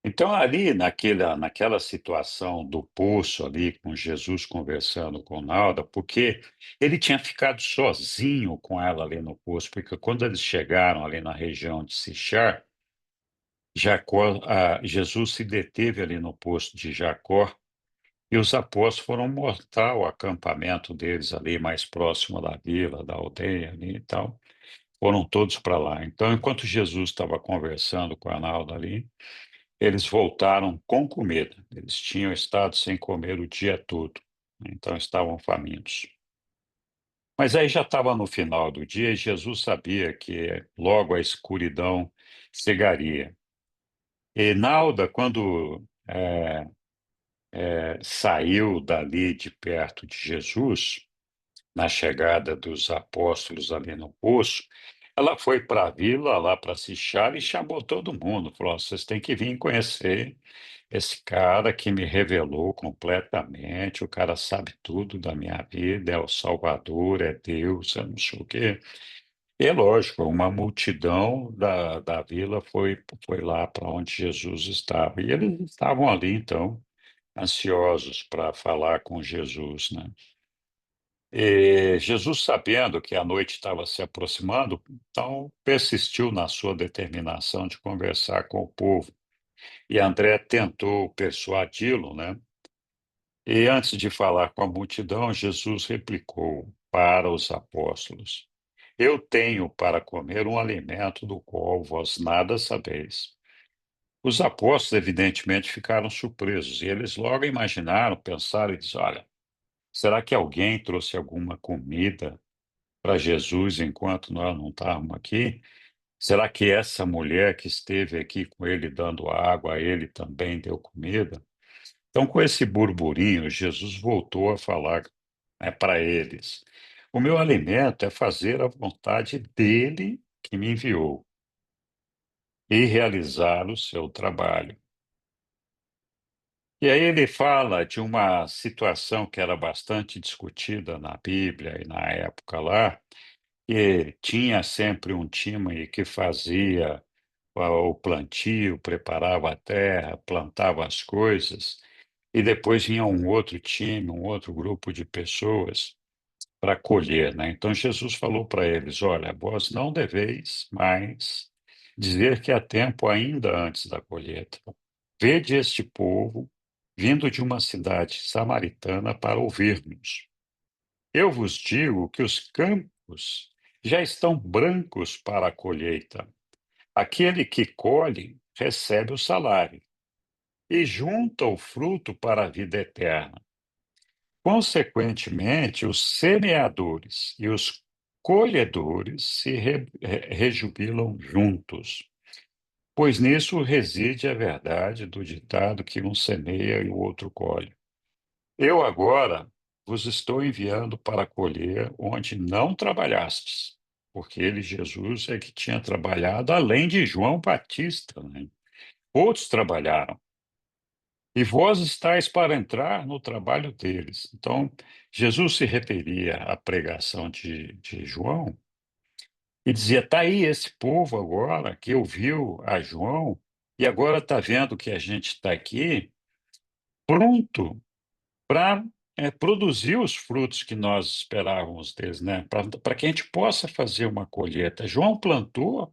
Então, ali naquela situação do poço ali, com Jesus conversando com Nalda, porque ele tinha ficado sozinho com ela ali no poço, porque quando eles chegaram ali na região de Sichar, Jesus se deteve ali no poço de Jacó, e os apóstolos foram montar o acampamento deles ali mais próximo da vila, da aldeia ali e tal. Foram todos para lá. Então, enquanto Jesus estava conversando com a Nalda ali, eles voltaram com comida. Eles tinham estado sem comer o dia todo, né? Então estavam famintos. Mas aí já estava no final do dia e Jesus sabia que logo a escuridão cegaria. E Nalda, quando saiu dali de perto de Jesus, na chegada dos apóstolos ali no poço, ela foi para a vila, lá para Sichar, e chamou todo mundo. Falou: "Ó, vocês têm que vir conhecer esse cara que me revelou completamente, o cara sabe tudo da minha vida, é o Salvador, é Deus, é não sei o quê." E é lógico, uma multidão da vila foi lá para onde Jesus estava. E eles estavam ali, então, ansiosos para falar com Jesus, né? E Jesus, sabendo que a noite estava se aproximando, então persistiu na sua determinação de conversar com o povo. E André tentou persuadi-lo, né? E antes de falar com a multidão, Jesus replicou para os apóstolos: "Eu tenho para comer um alimento do qual vós nada sabeis." Os apóstolos, evidentemente, ficaram surpresos e eles logo imaginaram, pensaram e disseram: "Olha, será que alguém trouxe alguma comida para Jesus enquanto nós não estávamos aqui? Será que essa mulher que esteve aqui com ele dando água a ele também deu comida?" Então, com esse burburinho, Jesus voltou a falar, para eles: "O meu alimento é fazer a vontade dele que me enviou e realizar o seu trabalho." E aí ele fala de uma situação que era bastante discutida na Bíblia e na época lá, que tinha sempre um time que fazia o plantio, preparava a terra, plantava as coisas, e depois vinha um outro time, um outro grupo de pessoas para colher, né? Então Jesus falou para eles: olha, vós não deveis mais dizer que há tempo ainda antes da colheita. Vede este povo vindo de uma cidade samaritana para ouvir-nos. Eu vos digo que os campos já estão brancos para a colheita. Aquele que colhe recebe o salário e junta o fruto para a vida eterna. Consequentemente, os semeadores e os colhedores se rejubilam juntos, pois nisso reside a verdade do ditado que um semeia e o outro colhe. Eu agora vos estou enviando para colher onde não trabalhastes, porque ele, Jesus, é que tinha trabalhado além de João Batista, né? Outros trabalharam. E vós estáis para entrar no trabalho deles. Então, Jesus se referia à pregação de João e dizia: está aí esse povo agora que ouviu a João e agora está vendo que a gente está aqui pronto para produzir os frutos que nós esperávamos deles, né? Para que a gente possa fazer uma colheita. João plantou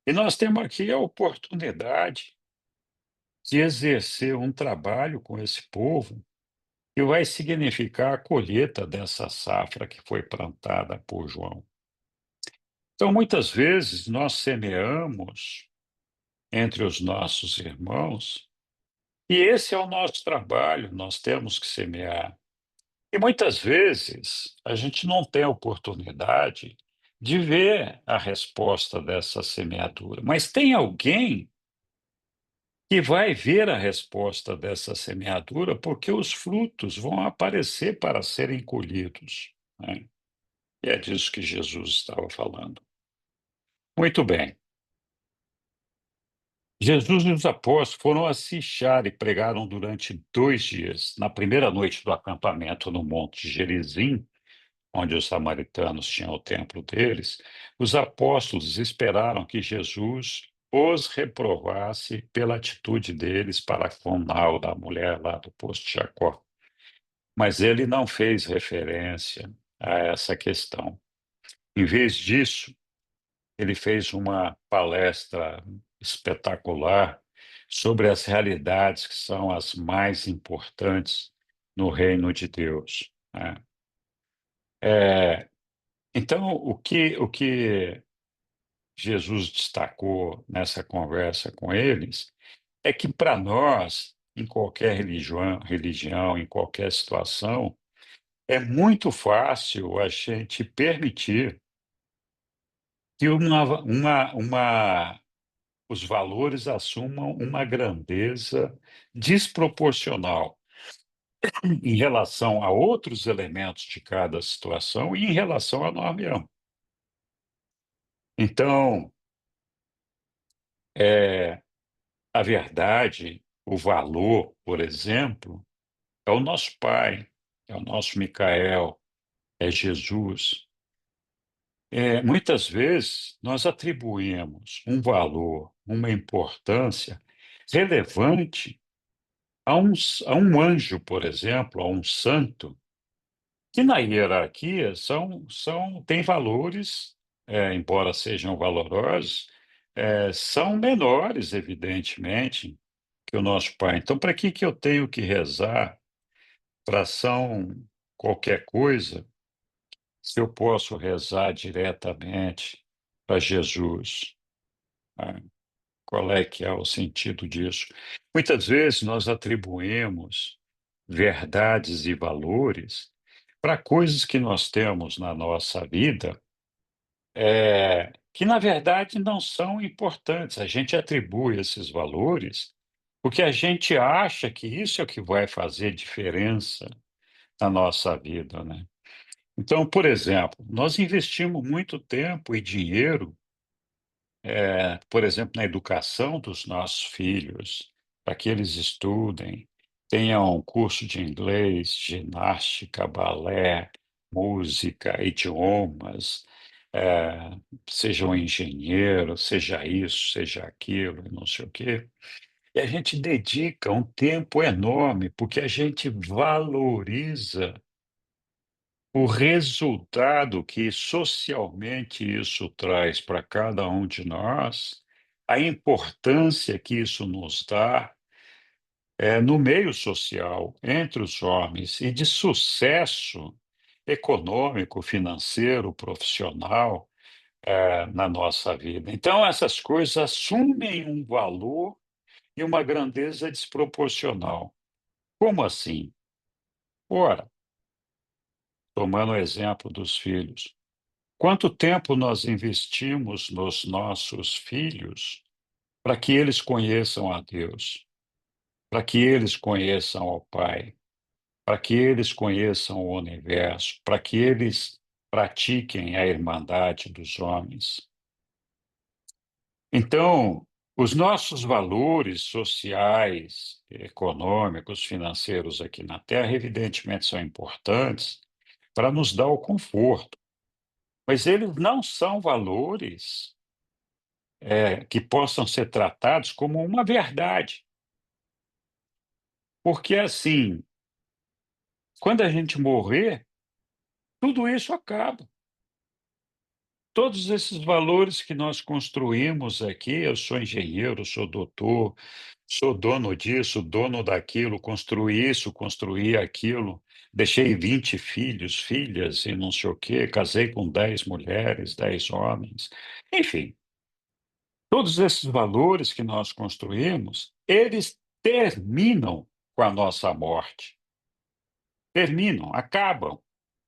e nós temos aqui a oportunidade de exercer um trabalho com esse povo que vai significar a colheita dessa safra que foi plantada por João. Então, muitas vezes, nós semeamos entre os nossos irmãos, e esse é o nosso trabalho, nós temos que semear. E muitas vezes, a gente não tem a oportunidade de ver a resposta dessa semeadura, mas tem alguém que vai ver a resposta dessa semeadura, porque os frutos vão aparecer para serem colhidos, né? E é disso que Jesus estava falando. Muito bem. Jesus e os apóstolos foram a Sichar e pregaram durante 2 dias. Na primeira noite do acampamento no Monte Gerizim, onde os samaritanos tinham o templo deles, os apóstolos esperaram que Jesus os reprovasse pela atitude deles para com Nauda, a mulher lá do poço de Jacó. Mas ele não fez referência a essa questão. Em vez disso, ele fez uma palestra espetacular sobre as realidades que são as mais importantes no reino de Deus, né? É, então, o que Jesus destacou nessa conversa com eles é que para nós, em qualquer religião, em qualquer situação, é muito fácil a gente permitir que os valores assumam uma grandeza desproporcional em relação a outros elementos de cada situação e em relação à norma. Então, é, a verdade, o valor, por exemplo, é o nosso Pai, é o nosso Micael, é Jesus. Muitas vezes nós atribuímos um valor, uma importância relevante a um anjo, por exemplo, a um santo, que na hierarquia têm valores, embora sejam valorosos, são menores, evidentemente, que o nosso Pai. Então, para que eu tenho que rezar para São qualquer coisa, se eu posso rezar diretamente para Jesus, né? Qual é que é o sentido disso? Muitas vezes nós atribuímos verdades e valores para coisas que nós temos na nossa vida, que na verdade não são importantes. A gente atribui esses valores porque a gente acha que isso é o que vai fazer diferença na nossa vida, né? Então, por exemplo, nós investimos muito tempo e dinheiro, por exemplo, na educação dos nossos filhos, para que eles estudem, tenham curso de inglês, ginástica, balé, música, idiomas. seja um engenheiro, seja isso, seja aquilo, não sei o quê. E a gente dedica um tempo enorme, porque a gente valoriza o resultado que socialmente isso traz para cada um de nós, a importância que isso nos dá no meio social, entre os homens, e de sucesso econômico, financeiro, profissional, na nossa vida. Então, essas coisas assumem um valor e uma grandeza desproporcional. Como assim? Ora, tomando o exemplo dos filhos, quanto tempo nós investimos nos nossos filhos para que eles conheçam a Deus, para que eles conheçam ao Pai, para que eles conheçam o universo, para que eles pratiquem a irmandade dos homens? Então, os nossos valores sociais, econômicos, financeiros aqui na Terra, evidentemente, são importantes para nos dar o conforto, mas eles não são valores, que possam ser tratados como uma verdade, porque assim, quando a gente morrer, tudo isso acaba. Todos esses valores que nós construímos aqui, eu sou engenheiro, sou doutor, sou dono disso, dono daquilo, construí isso, construí aquilo, deixei 20 filhos, filhas e não sei o quê, casei com 10 mulheres, 10 homens. Enfim, todos esses valores que nós construímos, eles terminam com a nossa morte. Terminam, acabam.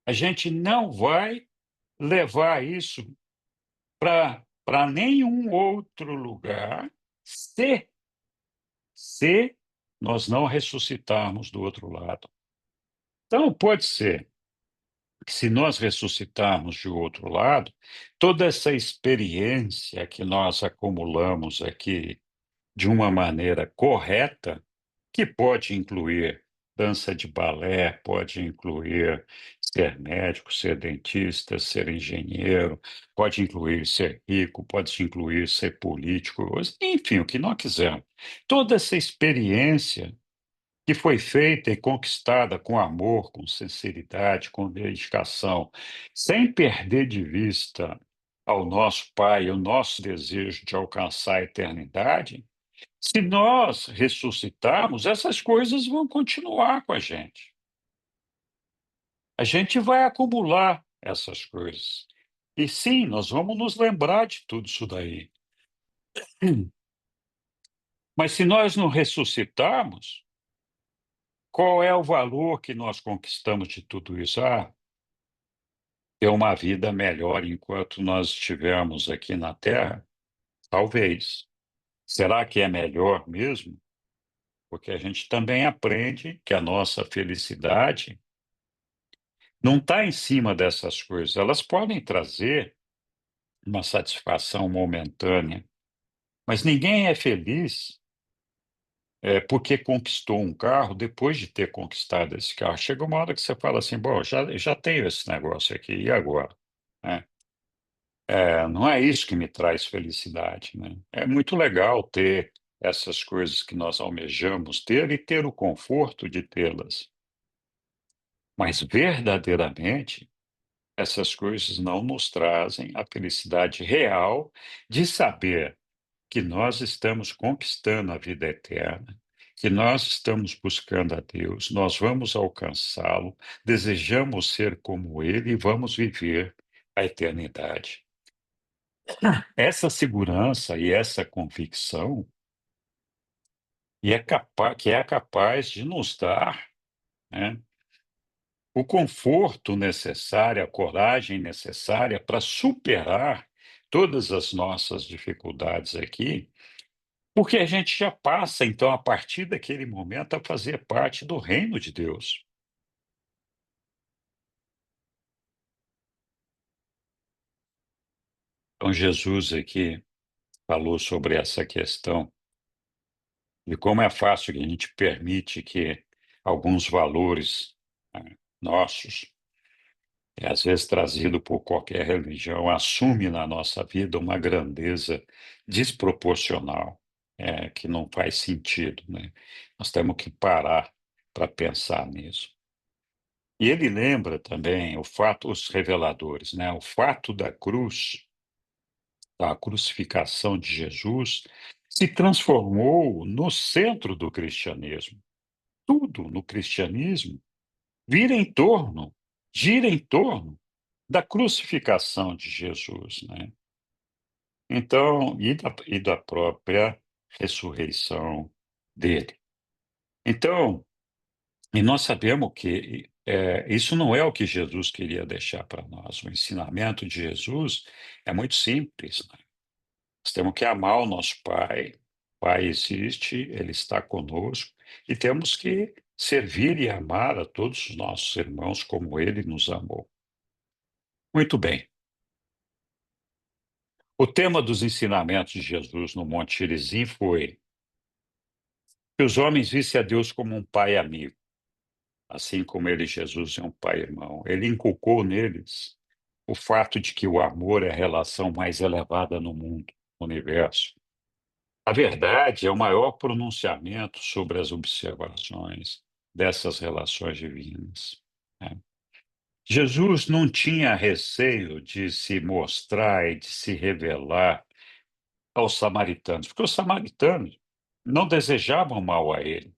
A gente não vai levar isso para nenhum outro lugar se se nós não ressuscitarmos do outro lado. Então, pode ser que, se nós ressuscitarmos de outro lado, toda essa experiência que nós acumulamos aqui de uma maneira correta, que pode incluir dança de balé, pode incluir ser médico, ser dentista, ser engenheiro, pode incluir ser rico, pode incluir ser político, enfim, o que nós quisermos. Toda essa experiência que foi feita e conquistada com amor, com sinceridade, com dedicação, sem perder de vista ao nosso Pai o nosso desejo de alcançar a eternidade, se nós ressuscitarmos, essas coisas vão continuar com a gente. A gente vai acumular essas coisas. E sim, nós vamos nos lembrar de tudo isso daí. Mas se nós não ressuscitarmos, qual é o valor que nós conquistamos de tudo isso? Ter uma vida melhor enquanto nós estivermos aqui na Terra? Talvez. Será que é melhor mesmo? Porque a gente também aprende que a nossa felicidade não está em cima dessas coisas. Elas podem trazer uma satisfação momentânea, mas ninguém é feliz porque conquistou um carro depois de ter conquistado esse carro. Chega uma hora que você fala assim, bom, já tenho esse negócio aqui, e agora? Né? Não é isso que me traz felicidade, né? É muito legal ter essas coisas que nós almejamos ter e ter o conforto de tê-las, mas verdadeiramente essas coisas não nos trazem a felicidade real de saber que nós estamos conquistando a vida eterna, que nós estamos buscando a Deus, nós vamos alcançá-lo, desejamos ser como Ele e vamos viver a eternidade. Essa segurança e essa convicção que é capaz de nos dar, né, o conforto necessário, a coragem necessária para superar todas as nossas dificuldades aqui, porque a gente já passa, então, a partir daquele momento, a fazer parte do reino de Deus. Então, Jesus aqui falou sobre essa questão de como é fácil que a gente permite que alguns valores, nossos às vezes trazido por qualquer religião, assume na nossa vida uma grandeza desproporcional, que não faz sentido, né? Nós temos que parar para pensar nisso. E ele lembra também o fato, os reveladores, né? O fato da cruz, da crucificação de Jesus, se transformou no centro do cristianismo. Tudo no cristianismo vira em torno, gira em torno da crucificação de Jesus, né? Então, e da própria ressurreição dele. Então, e nós sabemos que isso não é o que Jesus queria deixar para nós. O ensinamento de Jesus é muito simples, né? Nós temos que amar o nosso Pai. O Pai existe, Ele está conosco, e temos que servir e amar a todos os nossos irmãos como Ele nos amou. Muito bem. O tema dos ensinamentos de Jesus no Monte Gerizim foi que os homens vissem a Deus como um pai amigo, assim como ele, Jesus, é um pai irmão. Ele inculcou neles o fato de que o amor é a relação mais elevada no mundo, no universo. A verdade é o maior pronunciamento sobre as observações dessas relações divinas, né? Jesus não tinha receio de se mostrar e de se revelar aos samaritanos, porque os samaritanos não desejavam mal a ele,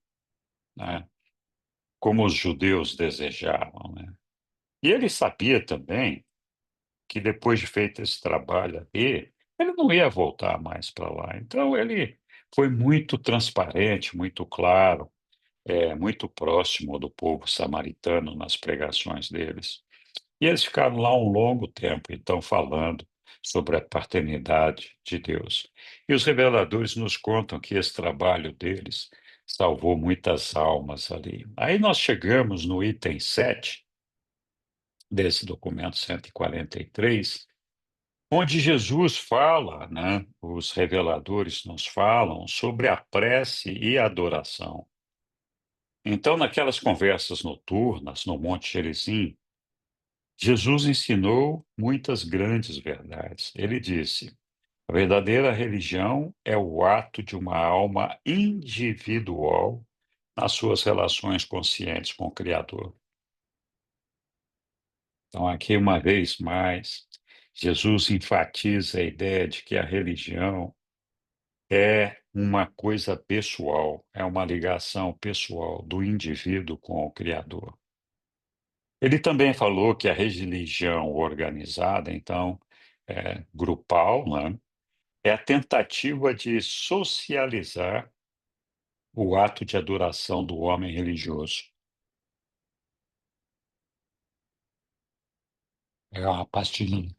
né? Como os judeus desejavam, né? E ele sabia também que depois de feito esse trabalho aqui, ele não ia voltar mais para lá. Então ele foi muito transparente, muito claro, muito próximo do povo samaritano nas pregações deles. E eles ficaram lá um longo tempo, então, falando sobre a paternidade de Deus. E os reveladores nos contam que esse trabalho deles salvou muitas almas ali. Aí nós chegamos no item 7 desse documento 143, onde Jesus fala, né, os reveladores nos falam sobre a prece e a adoração. Então, naquelas conversas noturnas no Monte Gerizim, Jesus ensinou muitas grandes verdades. Ele disse: a verdadeira religião é o ato de uma alma individual nas suas relações conscientes com o Criador. Então, aqui, uma vez mais, Jesus enfatiza a ideia de que a religião é uma coisa pessoal, é uma ligação pessoal do indivíduo com o Criador. Ele também falou que a religião organizada, então, grupal, né, é a tentativa de socializar o ato de adoração do homem religioso. É uma pastilhinha.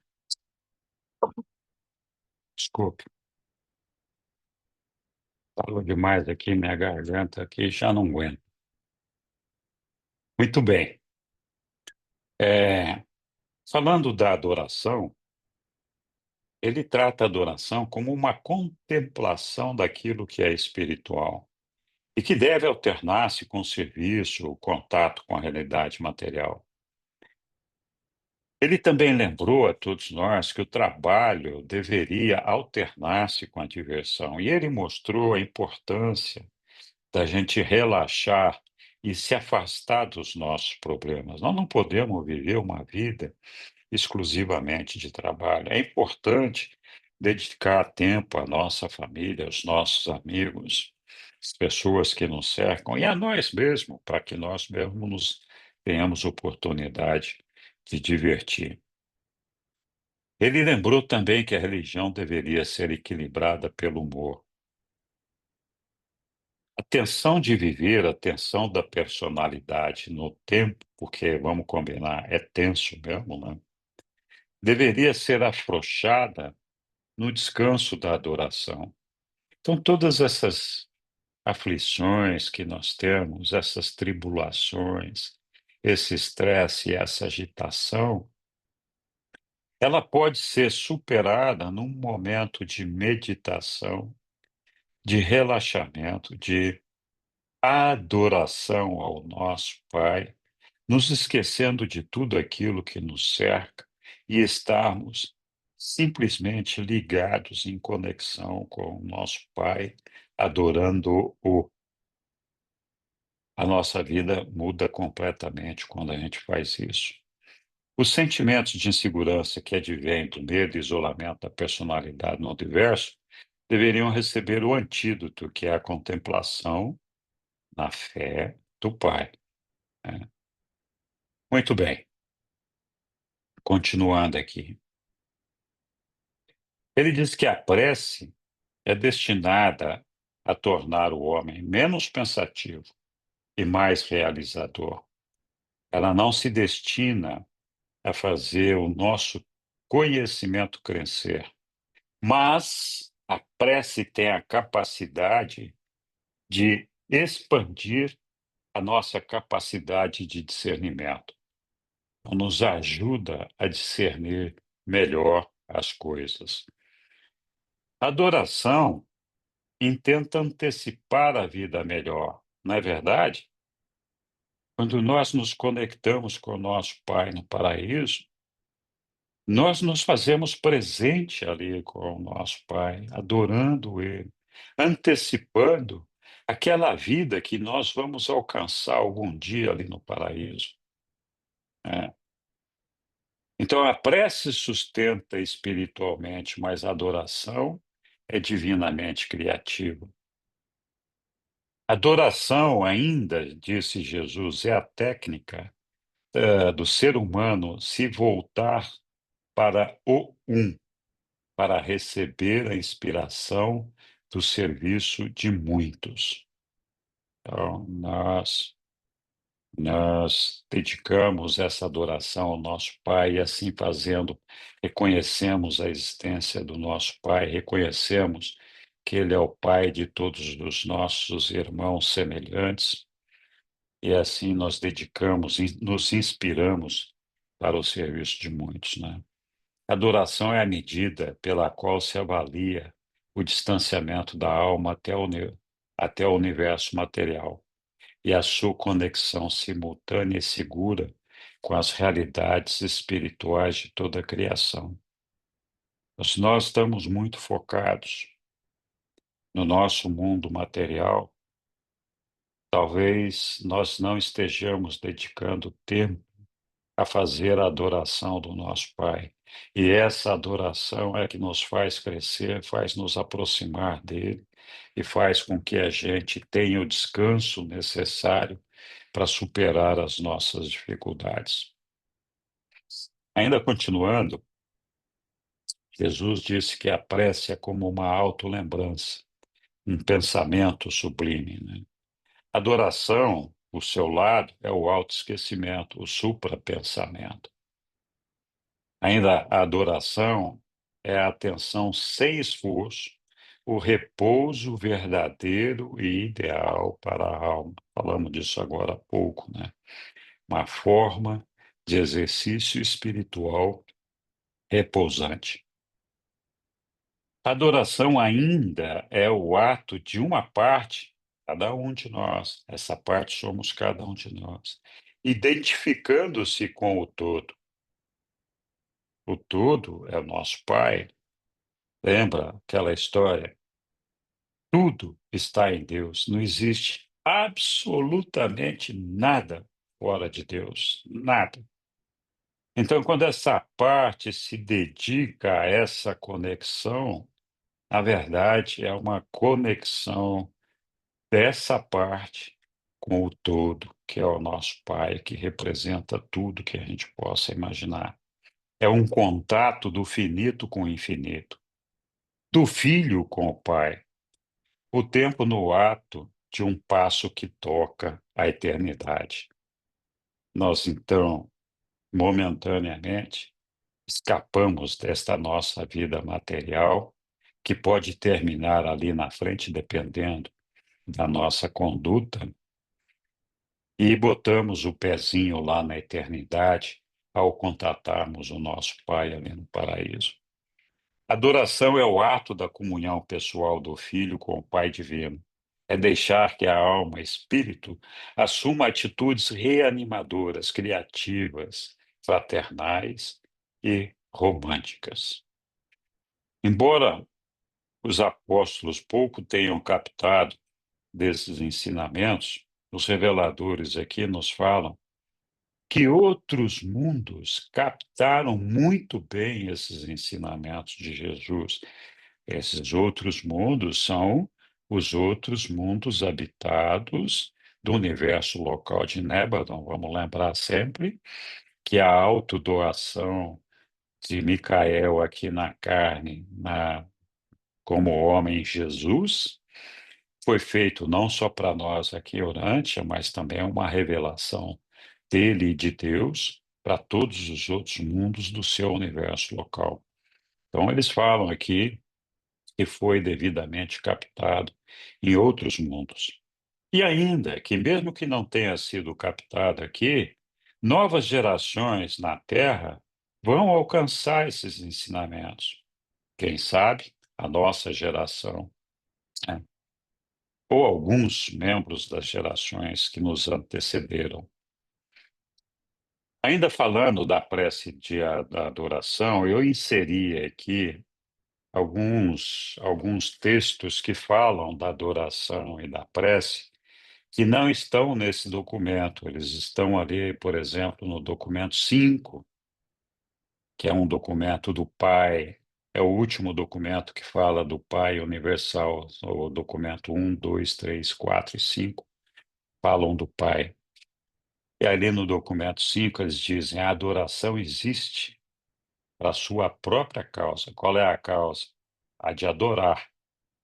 Desculpe, falou demais aqui, minha garganta aqui já não aguenta. Muito bem. É, falando da adoração, ele trata a adoração como uma contemplação daquilo que é espiritual e que deve alternar-se com o serviço, o contato com a realidade material. Ele também lembrou a todos nós que o trabalho deveria alternar-se com a diversão, e ele mostrou a importância da gente relaxar e se afastar dos nossos problemas. Nós não podemos viver uma vida exclusivamente de trabalho. É importante dedicar tempo à nossa família, aos nossos amigos, às pessoas que nos cercam e a nós mesmos, para que nós mesmos tenhamos oportunidade de divertir. Ele lembrou também que a religião deveria ser equilibrada pelo humor. A tensão de viver, a tensão da personalidade no tempo, porque vamos combinar, é tenso mesmo, né? Deveria ser afrouxada no descanso da adoração. Então, todas essas aflições que nós temos, essas tribulações, esse estresse e essa agitação, ela pode ser superada num momento de meditação, de relaxamento, de adoração ao nosso Pai, nos esquecendo de tudo aquilo que nos cerca e estarmos simplesmente ligados em conexão com o nosso Pai, adorando-o. A nossa vida muda completamente quando a gente faz isso. Os sentimentos de insegurança que advêm do medo e isolamento da personalidade no universo deveriam receber o antídoto, que é a contemplação na fé do Pai, né? Muito bem, continuando aqui. Ele diz que a prece é destinada a tornar o homem menos pensativo e mais realizador. Ela não se destina a fazer o nosso conhecimento crescer, mas a prece tem a capacidade de expandir a nossa capacidade de discernimento. Então, nos ajuda a discernir melhor as coisas. A adoração intenta antecipar a vida melhor, não é verdade? Quando nós nos conectamos com o nosso Pai no paraíso, nós nos fazemos presente ali com o nosso Pai, adorando Ele, antecipando aquela vida que nós vamos alcançar algum dia ali no paraíso, né? Então a prece sustenta espiritualmente, mas a adoração é divinamente criativa. Adoração, ainda, disse Jesus, é a técnica do ser humano se voltar para o um, para receber a inspiração do serviço de muitos. Então, nós dedicamos essa adoração ao nosso Pai e, assim fazendo, reconhecemos a existência do nosso Pai, reconhecemos que Ele é o Pai de todos os nossos irmãos semelhantes, e assim nós dedicamos e nos inspiramos para o serviço de muitos, né? Adoração é a medida pela qual se avalia o distanciamento da alma até o universo material e a sua conexão simultânea e segura com as realidades espirituais de toda a criação. Mas se nós estamos muito focados no nosso mundo material, talvez nós não estejamos dedicando tempo a fazer a adoração do nosso Pai. E essa adoração é que nos faz crescer, faz nos aproximar dele e faz com que a gente tenha o descanso necessário para superar as nossas dificuldades. Ainda continuando, Jesus disse que a prece é como uma autolembrança, um pensamento sublime, né? Adoração, o seu lado, é o autoesquecimento, o suprapensamento. Ainda a adoração é a atenção sem esforço, o repouso verdadeiro e ideal para a alma. Falamos disso agora há pouco, né? Uma forma de exercício espiritual repousante. A adoração ainda é o ato de uma parte, cada um de nós, essa parte somos cada um de nós, identificando-se com o todo. O todo é o nosso Pai. Lembra aquela história? Tudo está em Deus, não existe absolutamente nada fora de Deus, nada. Então, quando essa parte se dedica a essa conexão, na verdade, é uma conexão dessa parte com o todo, que é o nosso Pai, que representa tudo que a gente possa imaginar. É um contato do finito com o infinito, do filho com o Pai, o tempo no ato de um passo que toca a eternidade. Nós, então, momentaneamente, escapamos desta nossa vida material, que pode terminar ali na frente, dependendo da nossa conduta, e botamos o pezinho lá na eternidade ao contatarmos o nosso Pai ali no paraíso. Adoração é o ato da comunhão pessoal do Filho com o Pai Divino. é deixar que a alma, espírito, assuma atitudes reanimadoras, criativas, fraternais e românticas. Embora os apóstolos pouco tenham captado desses ensinamentos, os reveladores aqui nos falam que outros mundos captaram muito bem esses ensinamentos de Jesus. Esses outros mundos são os outros mundos habitados do universo local de Nébadon. Vamos lembrar sempre que a autodoação de Micael aqui na carne, como homem Jesus, foi feito não só para nós aqui, Urântia, mas também uma revelação dele e de Deus para todos os outros mundos do seu universo local. Então, eles falam aqui que foi devidamente captado em outros mundos. E ainda que, mesmo que não tenha sido captado aqui, novas gerações na Terra vão alcançar esses ensinamentos. Quem sabe a nossa geração, né? Ou alguns membros das gerações que nos antecederam. Ainda falando da prece da adoração, eu inseri aqui alguns textos que falam da adoração e da prece que não estão nesse documento. Eles estão ali, por exemplo, no documento 5, que é um documento do Pai, é o último documento que fala do Pai universal. O documento 1, 2, 3, 4 e 5 falam do Pai. E ali no documento 5 eles dizem: a adoração existe para a sua própria causa. Qual é a causa? A de adorar,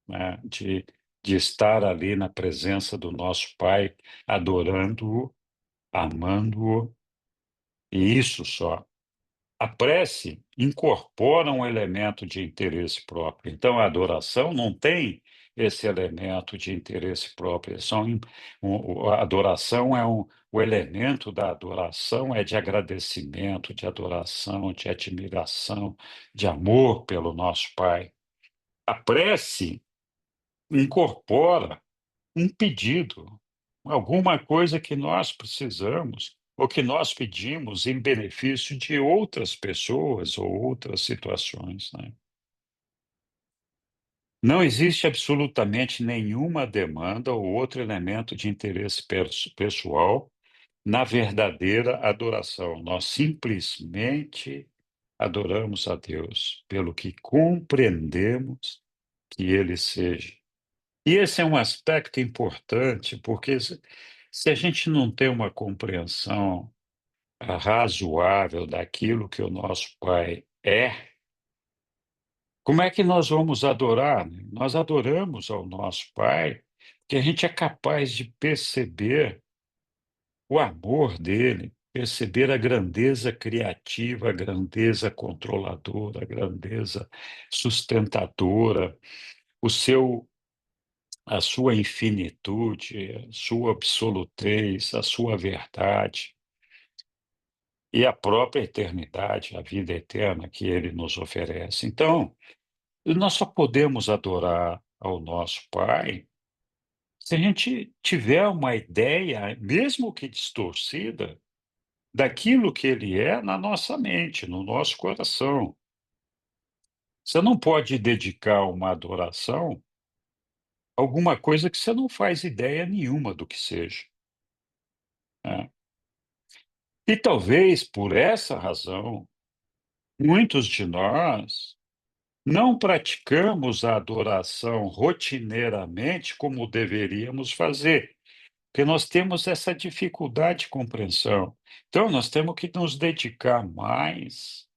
né? De estar ali na presença do nosso Pai, adorando-o, amando-o, e isso só. A prece incorpora um elemento de interesse próprio. Então, a adoração não tem esse elemento de interesse próprio. A adoração o elemento da adoração é de agradecimento, de adoração, de admiração, de amor pelo nosso Pai. A prece incorpora um pedido, alguma coisa que nós precisamos ou que nós pedimos em benefício de outras pessoas ou outras situações, né? Não existe absolutamente nenhuma demanda ou outro elemento de interesse pessoal na verdadeira adoração. Nós simplesmente adoramos a Deus pelo que compreendemos que Ele seja. E esse é um aspecto importante, porque se a gente não tem uma compreensão razoável daquilo que o nosso Pai é, como é que nós vamos adorar, né? Nós adoramos ao nosso Pai, que a gente é capaz de perceber o amor dele, perceber a grandeza criativa, a grandeza controladora, a grandeza sustentadora, o seu a sua infinitude, a sua absolutez, a sua verdade e a própria eternidade, a vida eterna que ele nos oferece. Então, nós só podemos adorar ao nosso Pai se a gente tiver uma ideia, mesmo que distorcida, daquilo que ele é na nossa mente, no nosso coração. Você não pode dedicar uma adoração a alguma coisa que você não faz ideia nenhuma do que seja, né? E talvez por essa razão, muitos de nós não praticamos a adoração rotineiramente como deveríamos fazer, porque nós temos essa dificuldade de compreensão. Então, nós temos que nos dedicar mais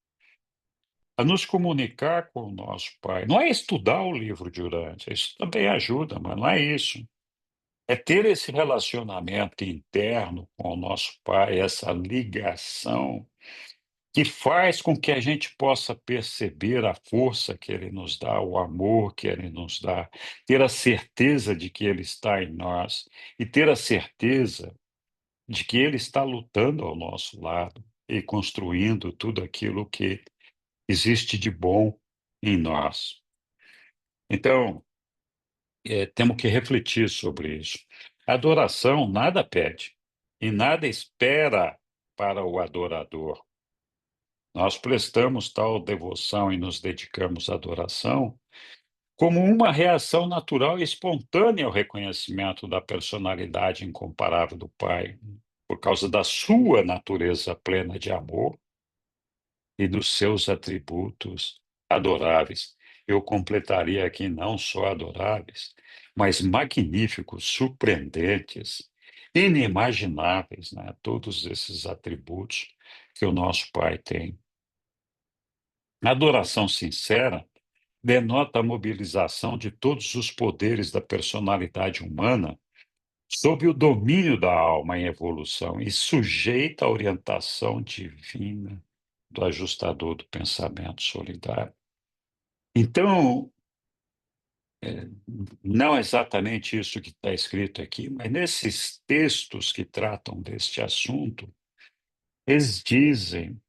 a nos comunicar com o nosso Pai. Não é estudar o livro de Urântia, isso também ajuda, mas não é isso. É ter esse relacionamento interno com o nosso Pai, essa ligação que faz com que a gente possa perceber a força que Ele nos dá, o amor que Ele nos dá, ter a certeza de que Ele está em nós e ter a certeza de que Ele está lutando ao nosso lado e construindo tudo aquilo que existe de bom em nós. Então, temos que refletir sobre isso. A adoração nada pede e nada espera para o adorador. Nós prestamos tal devoção e nos dedicamos à adoração como uma reação natural e espontânea ao reconhecimento da personalidade incomparável do Pai, por causa da sua natureza plena de amor e dos seus atributos adoráveis. Eu completaria aqui não só adoráveis, mas magníficos, surpreendentes, inimagináveis, né? Todos esses atributos que o nosso Pai tem. A adoração sincera denota a mobilização de todos os poderes da personalidade humana sob o domínio da alma em evolução e sujeita à orientação divina do ajustador do pensamento solidário. Então, não é exatamente isso que está escrito aqui, mas nesses textos que tratam deste assunto, eles dizem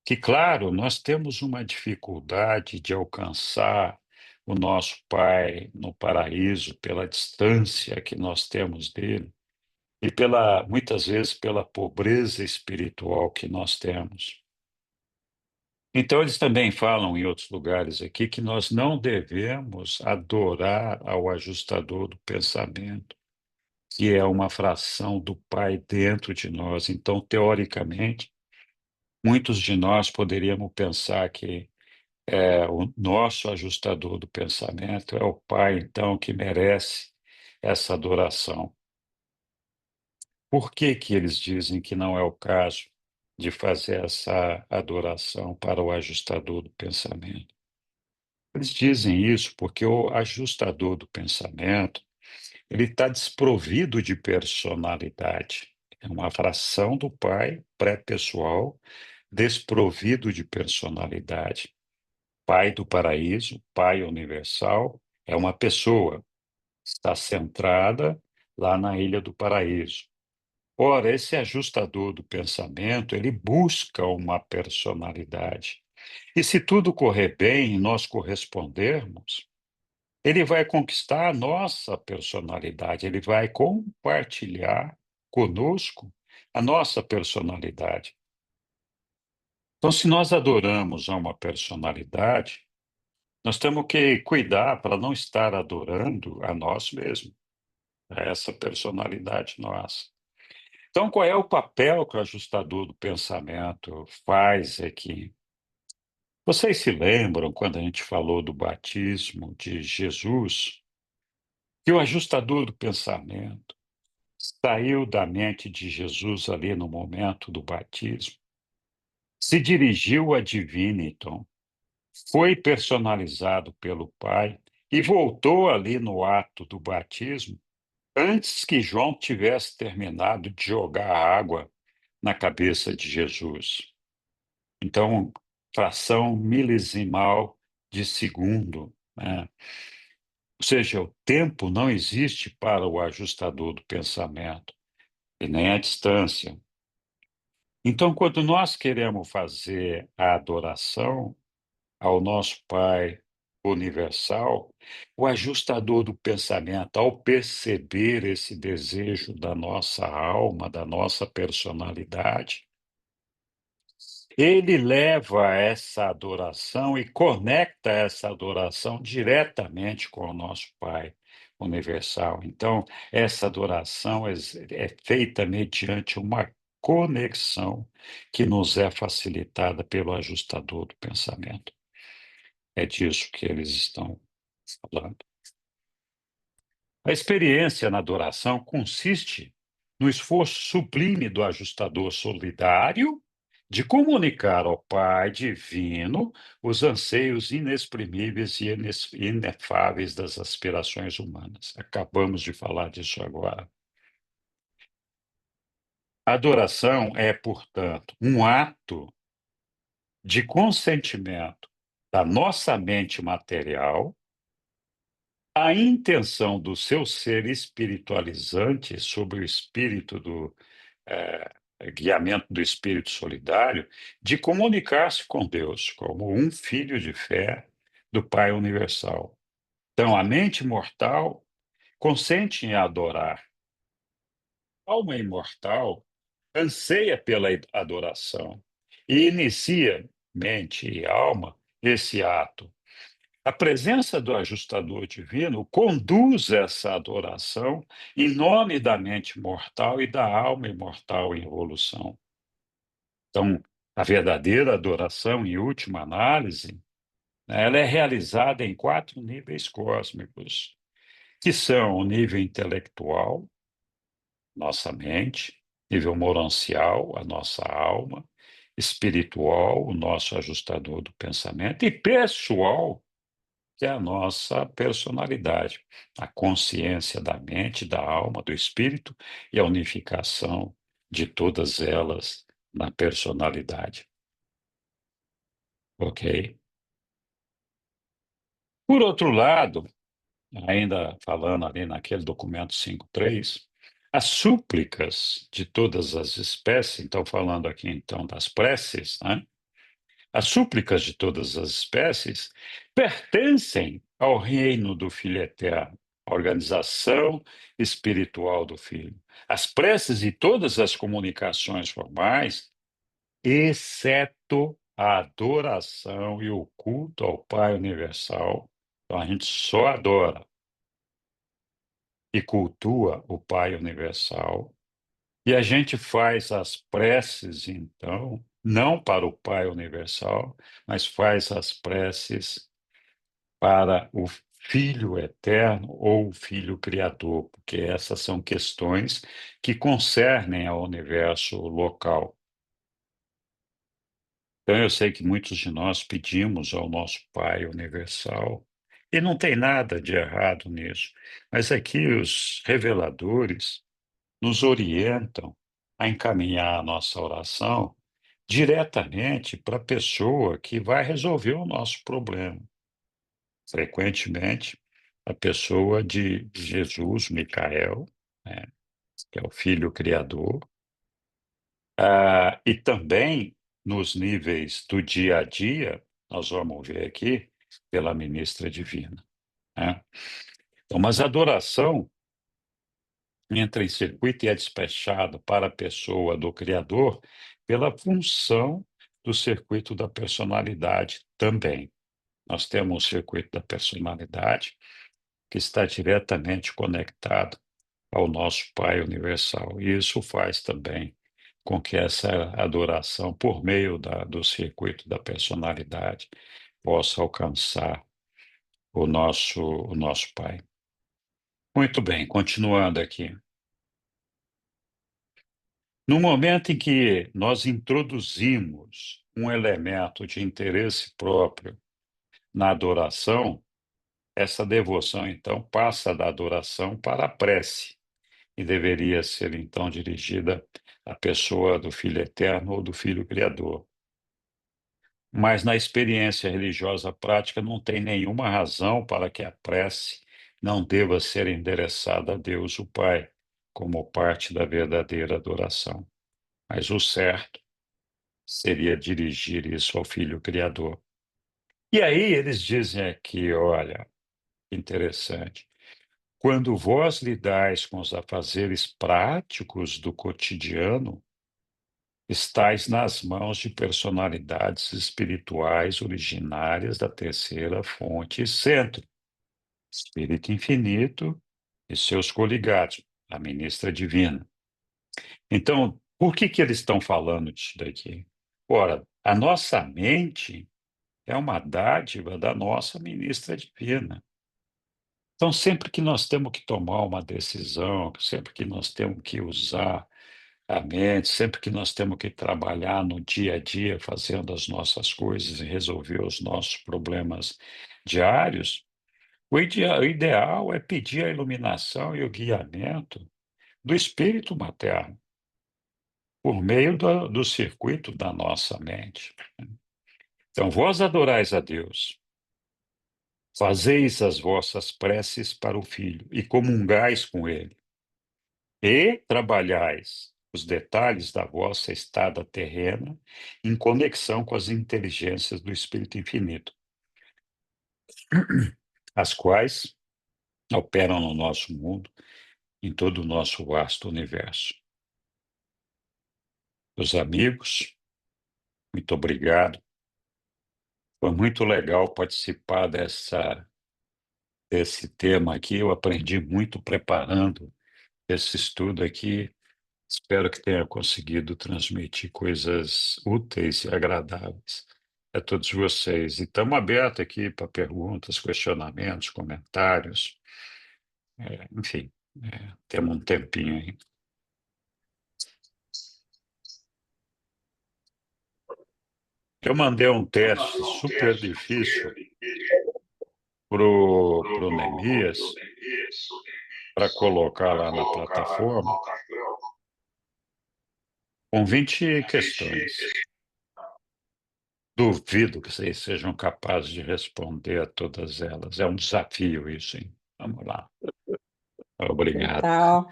que, claro, nós temos uma dificuldade de alcançar o nosso Pai no paraíso pela distância que nós temos dele e muitas vezes pela pobreza espiritual que nós temos. Então, eles também falam em outros lugares aqui que nós não devemos adorar ao ajustador do pensamento, que é uma fração do Pai dentro de nós. Então, teoricamente, muitos de nós poderíamos pensar que o nosso ajustador do pensamento é o Pai, então, que merece essa adoração. Por que que eles dizem que não é o caso de fazer essa adoração para o ajustador do pensamento? Eles dizem isso porque o ajustador do pensamento, ele está desprovido de personalidade. É uma fração do Pai pré-pessoal, desprovido de personalidade. Pai do paraíso, Pai universal, é uma pessoa, está centrada lá na Ilha do Paraíso. Ora, esse ajustador do pensamento, ele busca uma personalidade. E se tudo correr bem e nós correspondermos, ele vai conquistar a nossa personalidade, ele vai compartilhar conosco a nossa personalidade. Então, se nós adoramos a uma personalidade, nós temos que cuidar para não estar adorando a nós mesmos, a essa personalidade nossa. Então, qual é o papel que o ajustador do pensamento faz aqui? Vocês se lembram quando a gente falou do batismo de Jesus, que o ajustador do pensamento saiu da mente de Jesus ali no momento do batismo, se dirigiu a Diviniton, foi personalizado pelo Pai e voltou ali no ato do batismo antes que João tivesse terminado de jogar água na cabeça de Jesus. Então, fração milesimal de segundo, né? Ou seja, o tempo não existe para o ajustador do pensamento, e nem a distância. Então, quando nós queremos fazer a adoração ao nosso Pai universal, o ajustador do pensamento, ao perceber esse desejo da nossa alma, da nossa personalidade, ele leva essa adoração e conecta essa adoração diretamente com o nosso Pai universal. Então, essa adoração é feita mediante uma conexão que nos é facilitada pelo ajustador do pensamento. É disso que eles estão falando. A experiência na adoração consiste no esforço sublime do ajustador solidário de comunicar ao Pai Divino os anseios inexprimíveis e inefáveis das aspirações humanas. Acabamos de falar disso agora. A adoração é, portanto, um ato de consentimento da nossa mente material à intenção do seu ser espiritualizante sob o espírito do guiamento do espírito solidário, de comunicar-se com Deus como um filho de fé do Pai universal. Então, a mente mortal consente em adorar. A alma imortal anseia pela adoração e inicia, mente e alma, esse ato. A presença do ajustador divino conduz essa adoração em nome da mente mortal e da alma imortal em evolução. Então, a verdadeira adoração, em última análise, ela é realizada em 4 níveis cósmicos, que são o nível intelectual, nossa mente, nível morancial, a nossa alma, espiritual, o nosso ajustador do pensamento, e pessoal, que é a nossa personalidade, a consciência da mente, da alma, do espírito e a unificação de todas elas na personalidade. Ok? Por outro lado, ainda falando ali naquele documento 5.3, as súplicas de todas as espécies, então falando aqui então das preces, né? As súplicas de todas as espécies pertencem ao reino do Filho Eterno, a organização espiritual do Filho. As preces e todas as comunicações formais, exceto a adoração e o culto ao Pai Universal. Então a gente só adora e cultua o Pai Universal. E a gente faz as preces, então, não para o Pai Universal, mas faz as preces para o Filho Eterno ou o Filho Criador, porque essas são questões que concernem ao universo local. Então, eu sei que muitos de nós pedimos ao nosso Pai Universal, e não tem nada de errado nisso, mas aqui os reveladores nos orientam a encaminhar a nossa oração diretamente para a pessoa que vai resolver o nosso problema. Frequentemente, a pessoa de Jesus, Micael, né, que é o Filho Criador, e também nos níveis do dia a dia, nós vamos ver aqui, pela ministra divina. Né? Então, mas a adoração entra em circuito e é despechado para a pessoa do Criador pela função do circuito da personalidade também. Nós temos o circuito da personalidade que está diretamente conectado ao nosso Pai Universal. E isso faz também com que essa adoração, por meio do circuito da personalidade, possa alcançar o nosso Pai. Muito bem, continuando aqui. No momento em que nós introduzimos um elemento de interesse próprio na adoração, essa devoção, então, passa da adoração para a prece e deveria ser, então, dirigida à pessoa do Filho Eterno ou do Filho Criador. Mas na experiência religiosa prática não tem nenhuma razão para que a prece não deva ser endereçada a Deus, o Pai, como parte da verdadeira adoração. Mas o certo seria dirigir isso ao Filho Criador. E aí eles dizem aqui, olha, interessante, quando vós lidais com os afazeres práticos do cotidiano, estais nas mãos de personalidades espirituais originárias da terceira fonte e centro, Espírito Infinito e seus coligados, a ministra divina. Então, por que eles estão falando disso daqui? Ora, a nossa mente é uma dádiva da nossa ministra divina. Então, sempre que nós temos que tomar uma decisão, sempre que nós temos que usar a mente, sempre que nós temos que trabalhar no dia a dia, fazendo as nossas coisas e resolver os nossos problemas diários, o ideal é pedir a iluminação e o guiamento do espírito materno, por meio do circuito da nossa mente. Então, vós adorais a Deus. Fazeis as vossas preces para o Filho e comungais com ele. E trabalhais os detalhes da vossa estada terrena em conexão com as inteligências do Espírito Infinito, as quais operam no nosso mundo, em todo o nosso vasto universo. Os amigos, muito obrigado. Foi muito legal participar desse tema aqui. Eu aprendi muito preparando esse estudo aqui. Espero que tenha conseguido transmitir coisas úteis e agradáveis a todos vocês. E estamos abertos aqui para perguntas, questionamentos, comentários. Enfim, temos um tempinho aí. Eu mandei um teste super difícil pro Neemias para colocar lá na plataforma com 20 questões. Duvido que vocês sejam capazes de responder a todas elas. É um desafio isso, hein? Vamos lá. Obrigado. Legal.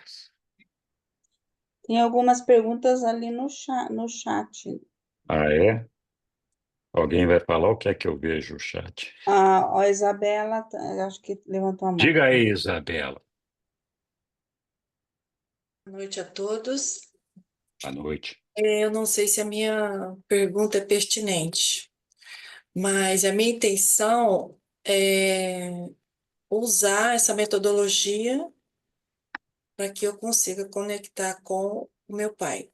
Tem algumas perguntas ali no chat. Ah, é? Alguém vai falar o que é que eu vejo o chat? A Isabela, acho que levantou a mão. Diga aí, Isabela. Boa noite a todos. Boa noite. Eu não sei se a minha pergunta é pertinente, mas a minha intenção é usar essa metodologia para que eu consiga conectar com o meu pai.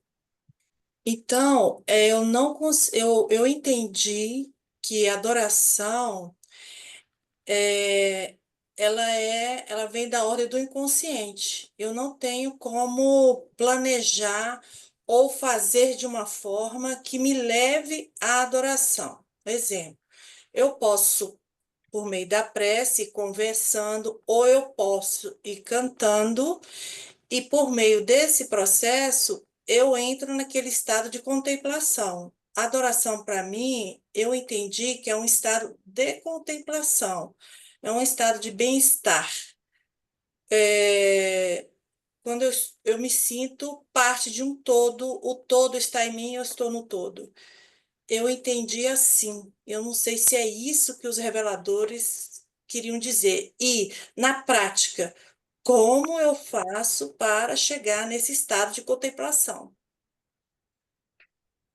Então, eu não eu entendi que a adoração é, ela vem da ordem do inconsciente. Eu não tenho como planejar ou fazer de uma forma que me leve à adoração. Exemplo, eu posso, por meio da prece, ir conversando, ou eu posso ir cantando, e por meio desse processo, eu entro naquele estado de contemplação. A adoração, para mim, eu entendi que é um estado de contemplação, é um estado de bem-estar. Quando eu me sinto parte de um todo, o todo está em mim, eu estou no todo. Eu entendi assim. Eu não sei se é isso que os reveladores queriam dizer. E, na prática, como eu faço para chegar nesse estado de contemplação?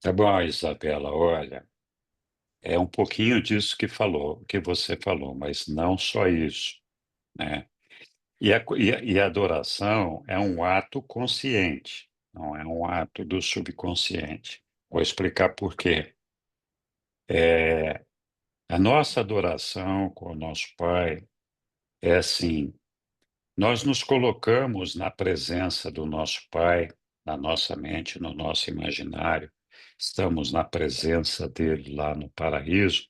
Tá bom, Isabela, olha, é um pouquinho disso que você falou, mas não só isso, né? E a adoração é um ato consciente, não é um ato do subconsciente. Vou explicar por quê. A nossa adoração com o nosso Pai é assim: nós nos colocamos na presença do nosso Pai, na nossa mente, no nosso imaginário, estamos na presença dele lá no paraíso,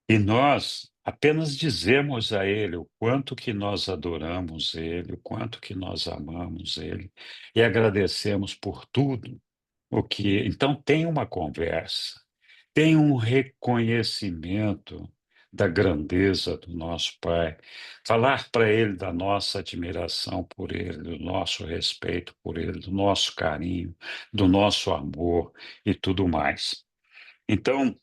e nós apenas dizemos a ele o quanto que nós adoramos ele, o quanto que nós amamos ele, e agradecemos por tudo o que. Então, tem uma conversa, tem um reconhecimento da grandeza do nosso Pai, falar para Ele da nossa admiração por Ele, do nosso respeito por Ele, do nosso carinho, do nosso amor e tudo mais. Então,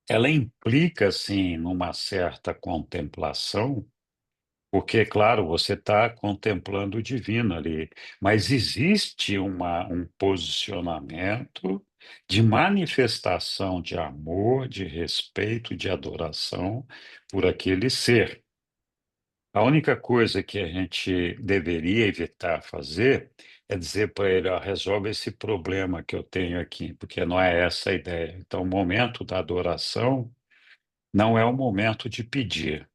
ela implica, sim, numa certa contemplação, porque, claro, você está contemplando o divino ali, mas existe um posicionamento de manifestação de amor, de respeito, de adoração por aquele ser. A única coisa que a gente deveria evitar fazer é dizer para ele: ó, resolve esse problema que eu tenho aqui, porque não é essa a ideia. Então, o momento da adoração não é o momento de pedir.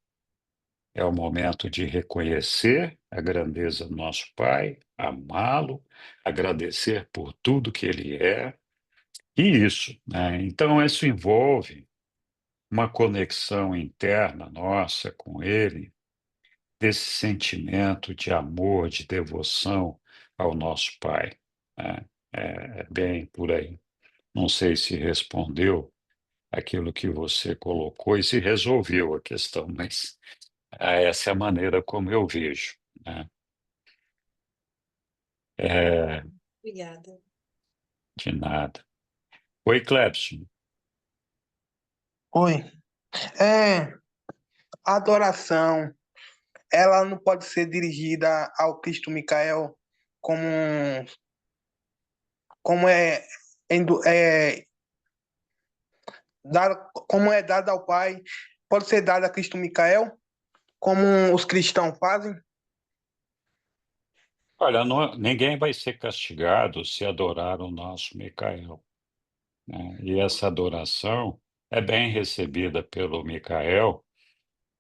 É o momento de reconhecer a grandeza do nosso Pai, amá-lo, agradecer por tudo que ele é, e isso, né? Então, isso envolve uma conexão interna nossa com ele, desse sentimento de amor, de devoção ao nosso Pai, né? É bem por aí. Não sei se respondeu aquilo que você colocou e se resolveu a questão, mas essa é a maneira como eu vejo, né? É, Obrigada. de nada. Oi, Clebson. Oi. É, adoração. ela não pode ser dirigida ao Cristo Micael como, como como é dada ao Pai, pode ser dada a Cristo Micael, como os cristãos fazem? Olha, ninguém vai ser castigado se adorar o nosso Micael, né? E essa adoração é bem recebida pelo Micael,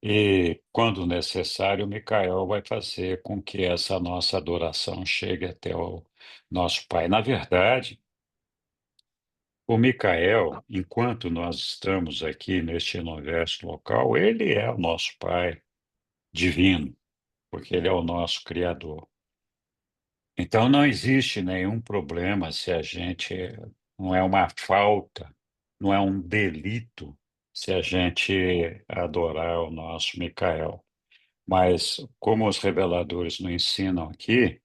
e, quando necessário, o Micael vai fazer com que essa nossa adoração chegue até o nosso Pai. Na verdade, o Micael, enquanto nós estamos aqui neste universo local, ele é o nosso Pai divino, porque ele é o nosso Criador. Então, não existe nenhum problema se a gente, não é uma falta, não é um delito se a gente adorar o nosso Micael. Mas, como os reveladores nos ensinam aqui,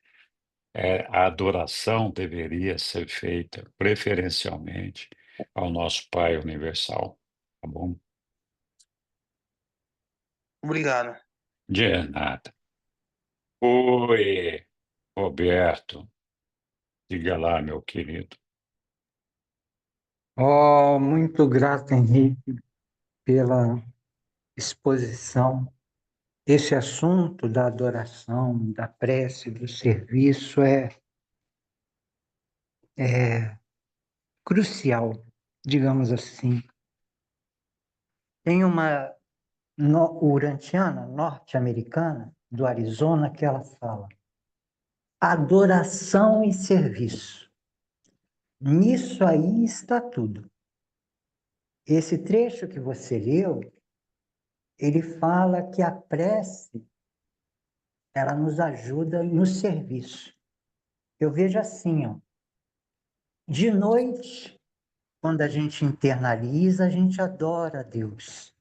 a adoração deveria ser feita preferencialmente ao nosso Pai Universal, tá bom? Obrigado. De nada. Oi, Roberto, diga lá, meu querido. Oh, muito grato, Henrique, pela exposição. Esse assunto da adoração, da prece, do serviço é crucial, digamos assim. Tem uma urantiana norte-americana, do Arizona, que ela fala: adoração e serviço. Nisso aí está tudo. Esse trecho que você leu, ele fala que a prece, ela nos ajuda no serviço. Eu vejo assim, ó, de noite, quando a gente internaliza, a gente adora a Deus.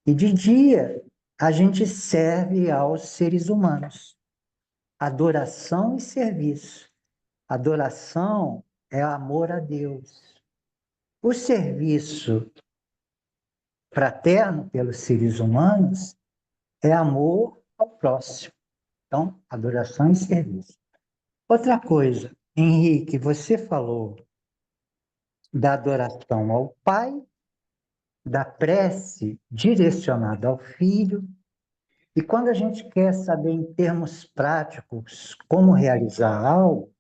E de dia, a gente serve aos seres humanos. Adoração e serviço. Adoração é amor a Deus. O serviço fraterno pelos seres humanos é amor ao próximo. Então, adoração e serviço. Outra coisa, Henrique, você falou da adoração ao Pai, da prece direcionada ao Filho, e quando a gente quer saber em termos práticos como realizar algo,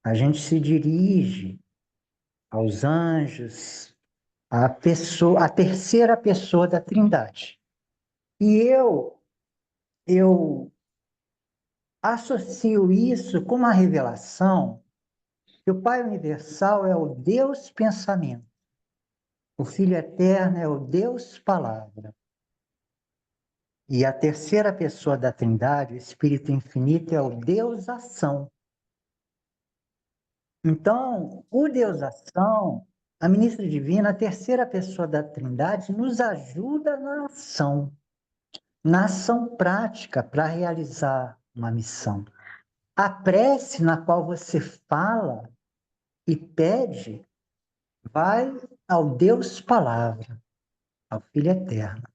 a gente se dirige aos anjos, à pessoa, à terceira pessoa da Trindade. E eu associo isso com uma revelação que o Pai Universal é o Deus Pensamento, o Filho Eterno é o Deus Palavra, e a terceira pessoa da Trindade, o Espírito Infinito, é o Deus Ação. Então, o Deus Ação, a ministra divina, a terceira pessoa da Trindade, nos ajuda na ação prática para realizar uma missão. A prece na qual você fala e pede vai ao Deus Palavra, ao Filho Eterno.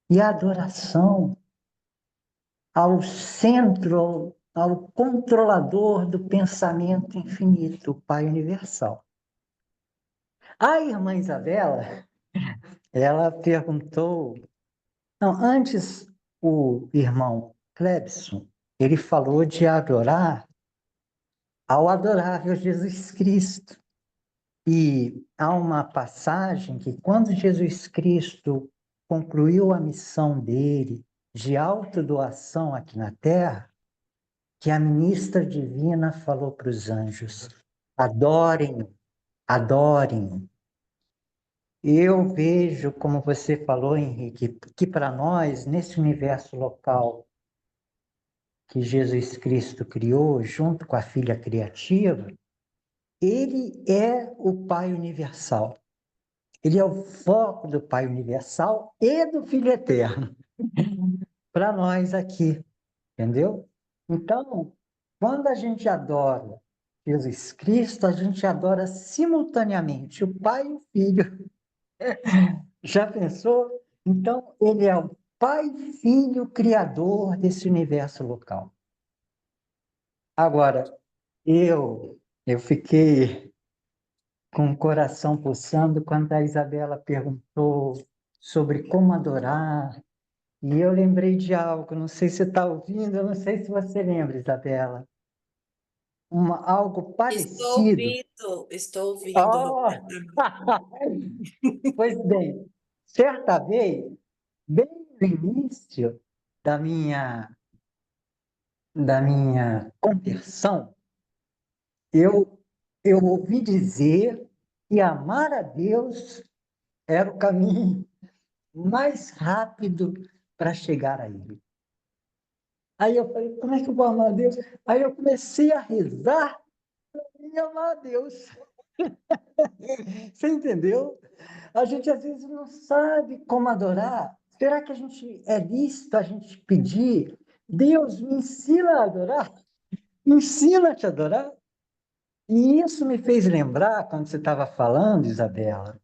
E a adoração ao centro, ao controlador do pensamento infinito, o Pai Universal. A irmã Isabela, ela perguntou... Não, antes o irmão Clebson, ele falou de adorar ao adorável Jesus Cristo. E há uma passagem que, quando Jesus Cristo concluiu a missão dele de autodoação aqui na Terra, que a ministra divina falou para os anjos: adorem, adorem. Eu vejo, como você falou, Henrique, que para nós, nesse universo local que Jesus Cristo criou, junto com a filha criativa, ele é o Pai Universal. Ele é o foco do Pai Universal e do Filho Eterno para nós aqui, entendeu? Então, quando a gente adora Jesus Cristo, a gente adora simultaneamente o Pai e o Filho. Já pensou? Então, ele é o Pai, Filho, Criador desse universo local. Agora, eu fiquei com o coração pulsando quando a Isabela perguntou sobre como adorar, e eu lembrei de algo, não sei se você está ouvindo, eu não sei se você lembra, Isabela, algo parecido. Estou ouvindo, Oh! Roberta. Pois bem, certa vez, bem no início da minha conversão, eu, eu ouvi dizer que amar a Deus era o caminho mais rápido para chegar a Ele. Aí eu falei, como é que eu vou amar a Deus? Aí eu comecei a rezar e amar a Deus. Você entendeu? A gente às vezes não sabe como adorar. Será que a gente é lícito a gente pedir? Deus, me ensina a adorar? Me ensina a te adorar? E isso me fez lembrar, quando você estava falando, Isabela,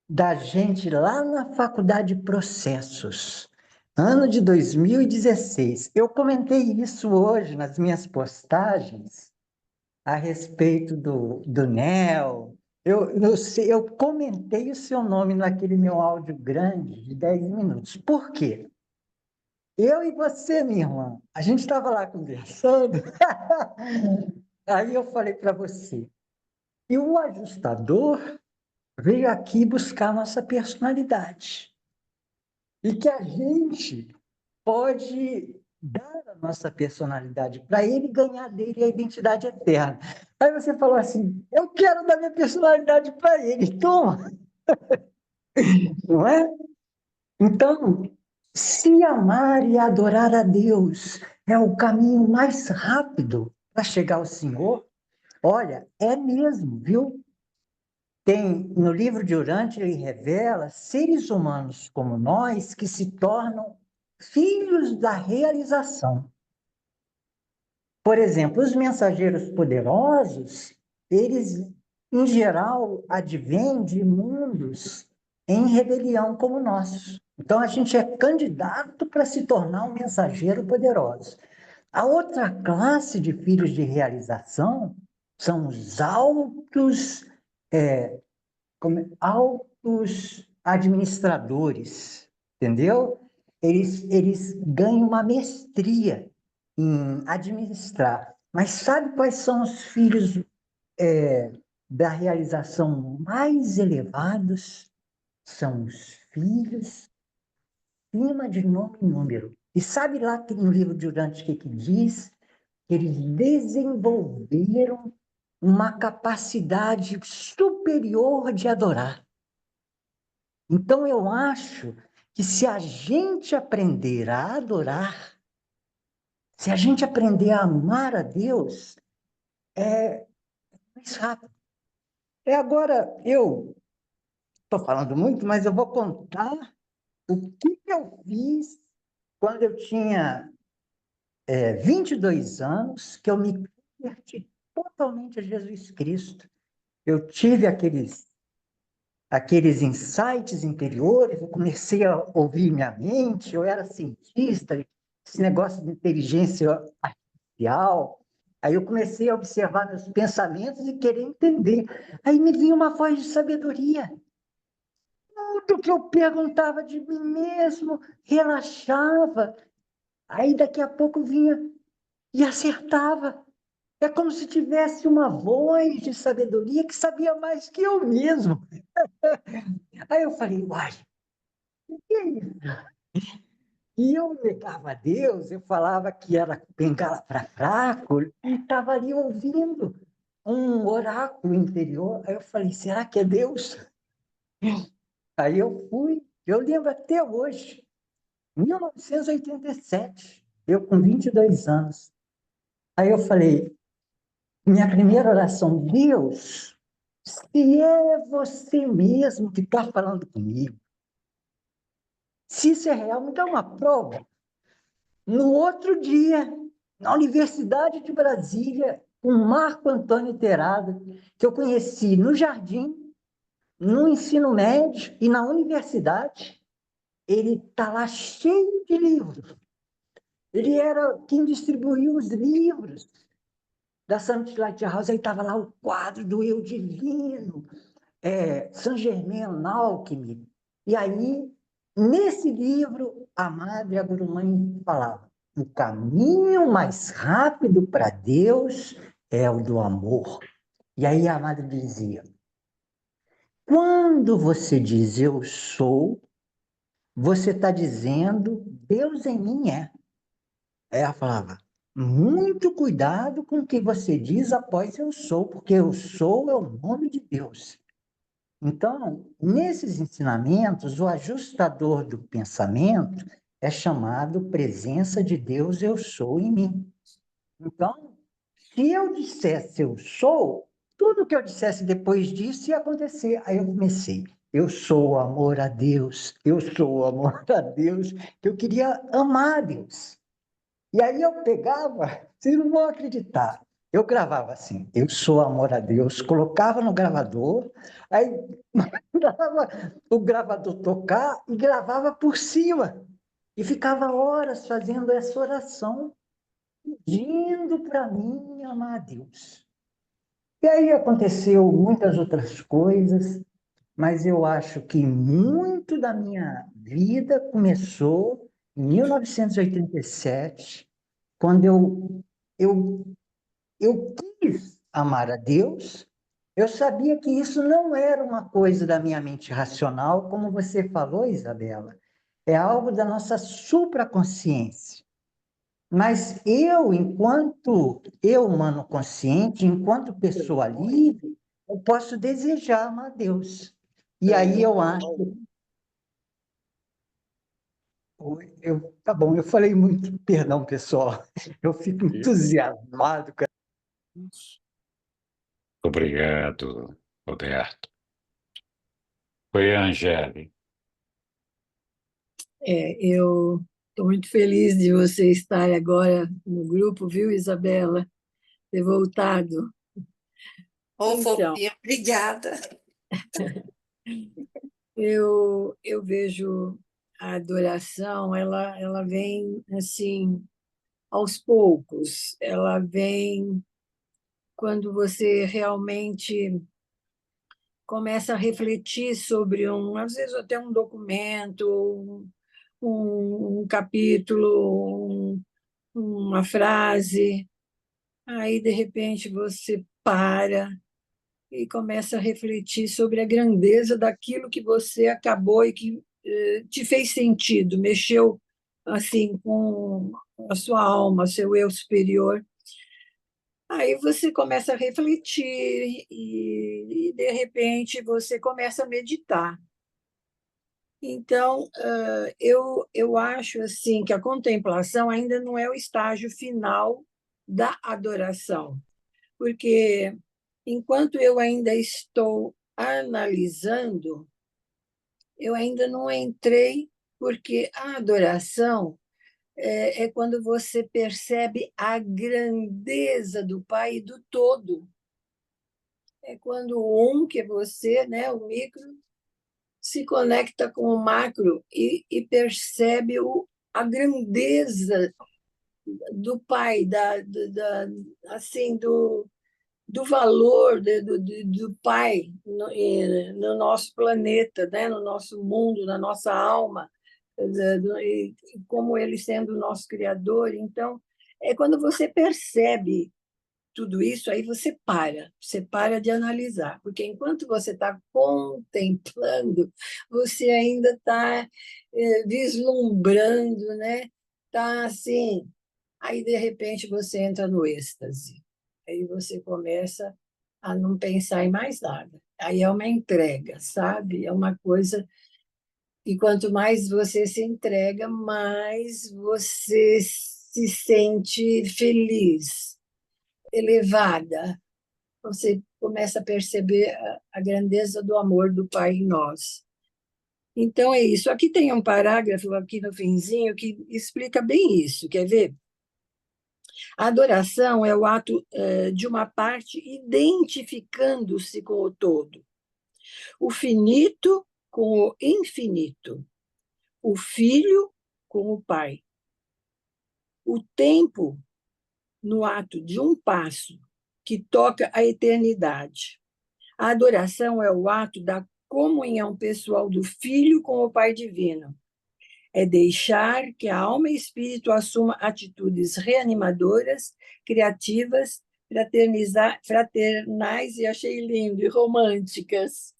da gente lá na Faculdade de Processos, ano de 2016. Eu comentei isso hoje nas minhas postagens a respeito do NEL. Eu comentei o seu nome naquele meu áudio grande de 10 minutos. Por quê? Eu e você, minha irmã, a gente estava lá conversando, aí eu falei para você, e o ajustador veio aqui buscar a nossa personalidade. E que a gente pode dar a nossa personalidade para ele ganhar dele a identidade eterna. Aí você falou assim: eu quero dar minha personalidade para ele, toma, não é? Então, se amar e adorar a Deus é o caminho mais rápido para chegar ao Senhor, olha, é mesmo, viu? Tem, no livro de Urante, ele revela seres humanos como nós que se tornam filhos da realização. Por exemplo, os mensageiros poderosos, eles, em geral, advêm de mundos em rebelião como o nosso. Então, a gente é candidato para se tornar um mensageiro poderoso. A outra classe de filhos de realização são os altos administradores, entendeu? Eles ganham uma mestria em administrar. Mas sabe quais são os filhos da realização mais elevados? São os filhos acima de nome e número. E sabe lá que no livro de Urante que diz? Que eles desenvolveram uma capacidade superior de adorar. Então, eu acho que se a gente aprender a adorar, se a gente aprender a amar a Deus, é mais rápido. Agora, eu estou falando muito, mas eu vou contar o que eu fiz quando eu tinha 22 anos, que eu me converti totalmente a Jesus Cristo. Eu tive aqueles insights interiores, eu comecei a ouvir minha mente, eu era cientista, esse negócio de inteligência artificial, aí eu comecei a observar meus pensamentos e querer entender. Aí me vinha uma voz de sabedoria. Tudo que eu perguntava de mim mesmo, relaxava. Aí daqui a pouco vinha e acertava. É como se tivesse uma voz de sabedoria que sabia mais que eu mesmo. Aí eu falei, uai, o que é isso? E eu negava a Deus, eu falava que era bengala para fraco, e estava ali ouvindo um oráculo interior. Aí eu falei, será que é Deus? Aí eu fui, eu lembro até hoje, 1987, eu com 22 anos. Aí eu falei, minha primeira oração, Deus, se é você mesmo que está falando comigo, se isso é real, me dá uma prova. No outro dia, na Universidade de Brasília, com Marco Antônio Terado, que eu conheci no jardim, no ensino médio e na universidade, ele está lá cheio de livros. Ele era quem distribuía os livros da Santos Lighthouse. Aí estava lá o quadro do Eu Divino, Saint-Germain en Alchemy. E aí, nesse livro, a Madre, a Gurumãe, falava: o caminho mais rápido para Deus é o do amor. E aí a Madre dizia: quando você diz eu sou, você está dizendo Deus em mim é. Aí ela falava: muito cuidado com o que você diz após eu sou, porque eu sou é o nome de Deus. Então, nesses ensinamentos, o ajustador do pensamento é chamado presença de Deus, eu sou em mim. Então, se eu dissesse eu sou, tudo que eu dissesse depois disso ia acontecer. Aí eu comecei: eu sou amor a Deus, eu sou amor a Deus, que eu queria amar a Deus. E aí eu pegava, vocês não vão acreditar, eu gravava assim: eu sou amor a Deus, colocava no gravador, aí mandava o gravador tocar e gravava por cima. E ficava horas fazendo essa oração, pedindo para mim amar a Deus. E aí aconteceu muitas outras coisas, mas eu acho que muito da minha vida começou em 1987, quando eu quis amar a Deus. Eu sabia que isso não era uma coisa da minha mente racional, como você falou, Isabela. É algo da nossa supraconsciência. Mas eu, enquanto eu, humano consciente, enquanto pessoa livre, eu posso desejar amar a Deus. E aí eu acho... Tá bom, eu falei muito, perdão, pessoal. Eu fico entusiasmado. Obrigado, Roberto. Oi, Angélica. Eu estou muito feliz de você estar agora no grupo, viu, Isabela? Ter voltado. Ô, Então, fofinha, obrigada. eu vejo a adoração, ela vem assim, aos poucos. Ela vem quando você realmente começa a refletir sobre às vezes até um documento, um capítulo, uma frase. Aí, de repente, você para e começa a refletir sobre a grandeza daquilo que você acabou e que te fez sentido, mexeu assim com a sua alma, seu eu superior. Aí você começa a refletir e de repente, você começa a meditar. Então, eu acho assim que a contemplação ainda não é o estágio final da adoração, porque enquanto eu ainda estou analisando, eu ainda não entrei, porque a adoração é quando você percebe a grandeza do Pai e do todo. É quando o que é você, né, o micro, se conecta com o macro e percebe a grandeza do Pai, assim, do valor do Pai no nosso planeta, né? No nosso mundo, na nossa alma, e como Ele sendo o nosso Criador. Então, é quando você percebe tudo isso, aí você para de analisar, porque enquanto você está contemplando, você ainda está vislumbrando, né? Está assim, aí de repente você entra no êxtase, aí você começa a não pensar em mais nada, aí é uma entrega, sabe? É uma coisa, e quanto mais você se entrega, mais você se sente feliz, elevada. Você começa a perceber a grandeza do amor do Pai em nós. Então, é isso. Aqui tem um parágrafo, aqui no finzinho, que explica bem isso. Quer ver? A adoração é o ato de uma parte identificando-se com o todo. O finito com o infinito. o filho com o pai. O tempo no ato de um passo que toca a eternidade. A adoração é o ato da comunhão pessoal do Filho com o Pai Divino. É deixar que a alma e espírito assumam atitudes reanimadoras, criativas, fraternais e achei lindo, e românticas.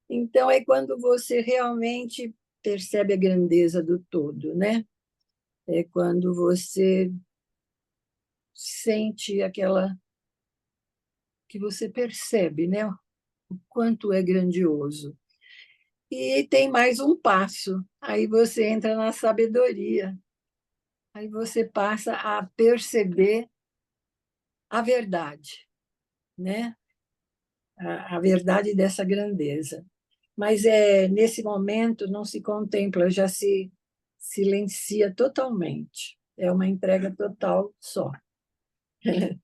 Então, é quando você realmente percebe a grandeza do todo, né? É quando você sente aquela que você percebe, né? O quanto é grandioso. E tem mais um passo. Aí você entra na sabedoria. Aí você passa a perceber a verdade, né? A verdade dessa grandeza. Mas nesse momento não se contempla, já se silencia totalmente. É uma entrega total só.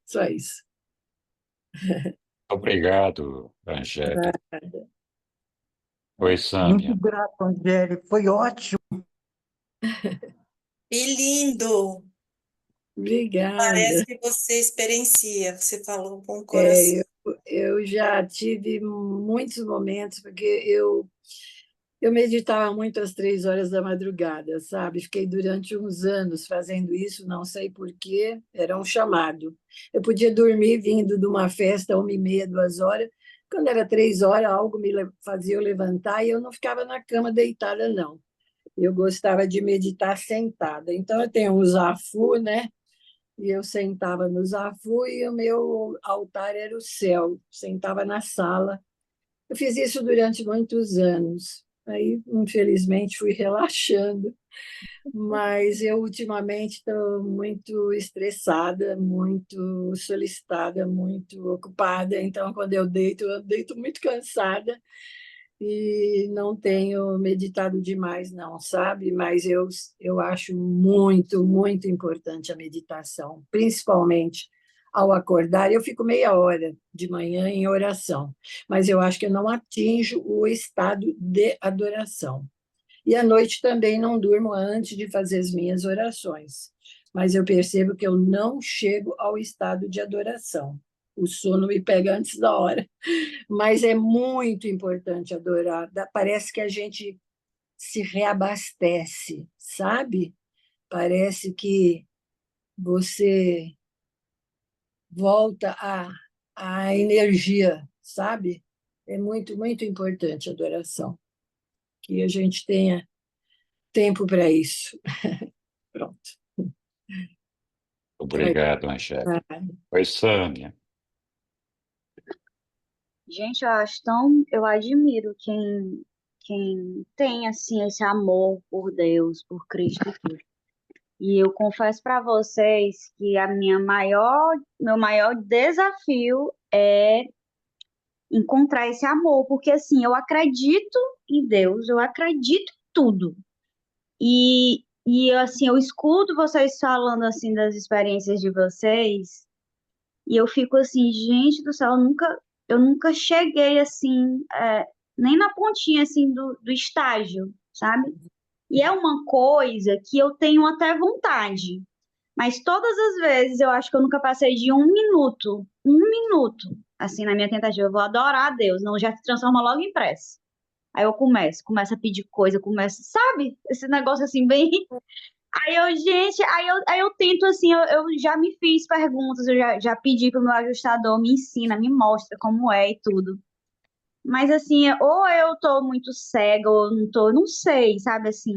Só isso. Obrigado, Angélica. Oi, Muito Sâmia. grato, Angélica. Foi ótimo. E lindo! Obrigada. Parece que você experiencia, você falou com o coração. Eu já tive muitos momentos, porque eu meditava muito às 3 horas da madrugada, sabe? Fiquei durante uns anos fazendo isso, não sei por quê, era um chamado. Eu podia dormir vindo de uma festa 1h30, 2 horas, quando era 3 horas, algo me fazia eu levantar e eu não ficava na cama deitada, não. Eu gostava de meditar sentada. Então, eu tenho um zafu, né? E eu sentava no zafu e o meu altar era o céu, sentava na sala. Eu fiz isso durante muitos anos. Aí, infelizmente, fui relaxando, mas eu ultimamente estou muito estressada, muito solicitada, muito ocupada. Então, quando eu deito muito cansada e não tenho meditado demais, não, sabe? Mas eu acho muito, muito importante a meditação, principalmente ao acordar. Eu fico meia hora de manhã em oração, mas eu acho que eu não atinjo o estado de adoração. E à noite também não durmo antes de fazer as minhas orações, mas eu percebo que eu não chego ao estado de adoração. O sono me pega antes da hora. Mas é muito importante adorar. Parece que a gente se reabastece, sabe? Parece que você volta à energia, sabe? É muito, muito importante a adoração. Que a gente tenha tempo para isso. Pronto. Obrigado, Angélica. Oi, Sâmia. Gente, eu admiro quem tem assim esse amor por Deus, por Cristo e tudo. E eu confesso para vocês que meu maior desafio é encontrar esse amor, porque assim, eu acredito em Deus, eu acredito em tudo. E assim, eu escuto vocês falando assim das experiências de vocês, e eu fico assim, gente do céu, eu nunca cheguei assim, nem na pontinha assim do estágio, sabe? E é uma coisa que eu tenho até vontade, mas todas as vezes eu acho que eu nunca passei de um minuto, assim, na minha tentativa. Eu vou adorar a Deus, não, já se transforma logo em prece. Aí eu começo a pedir coisa, sabe? Esse negócio assim, bem. Aí eu tento assim, eu já me fiz perguntas, eu já pedi pro meu ajustador, me ensina, me mostra como é e tudo. Mas assim, ou eu tô muito cega, ou eu não tô, não sei, sabe assim.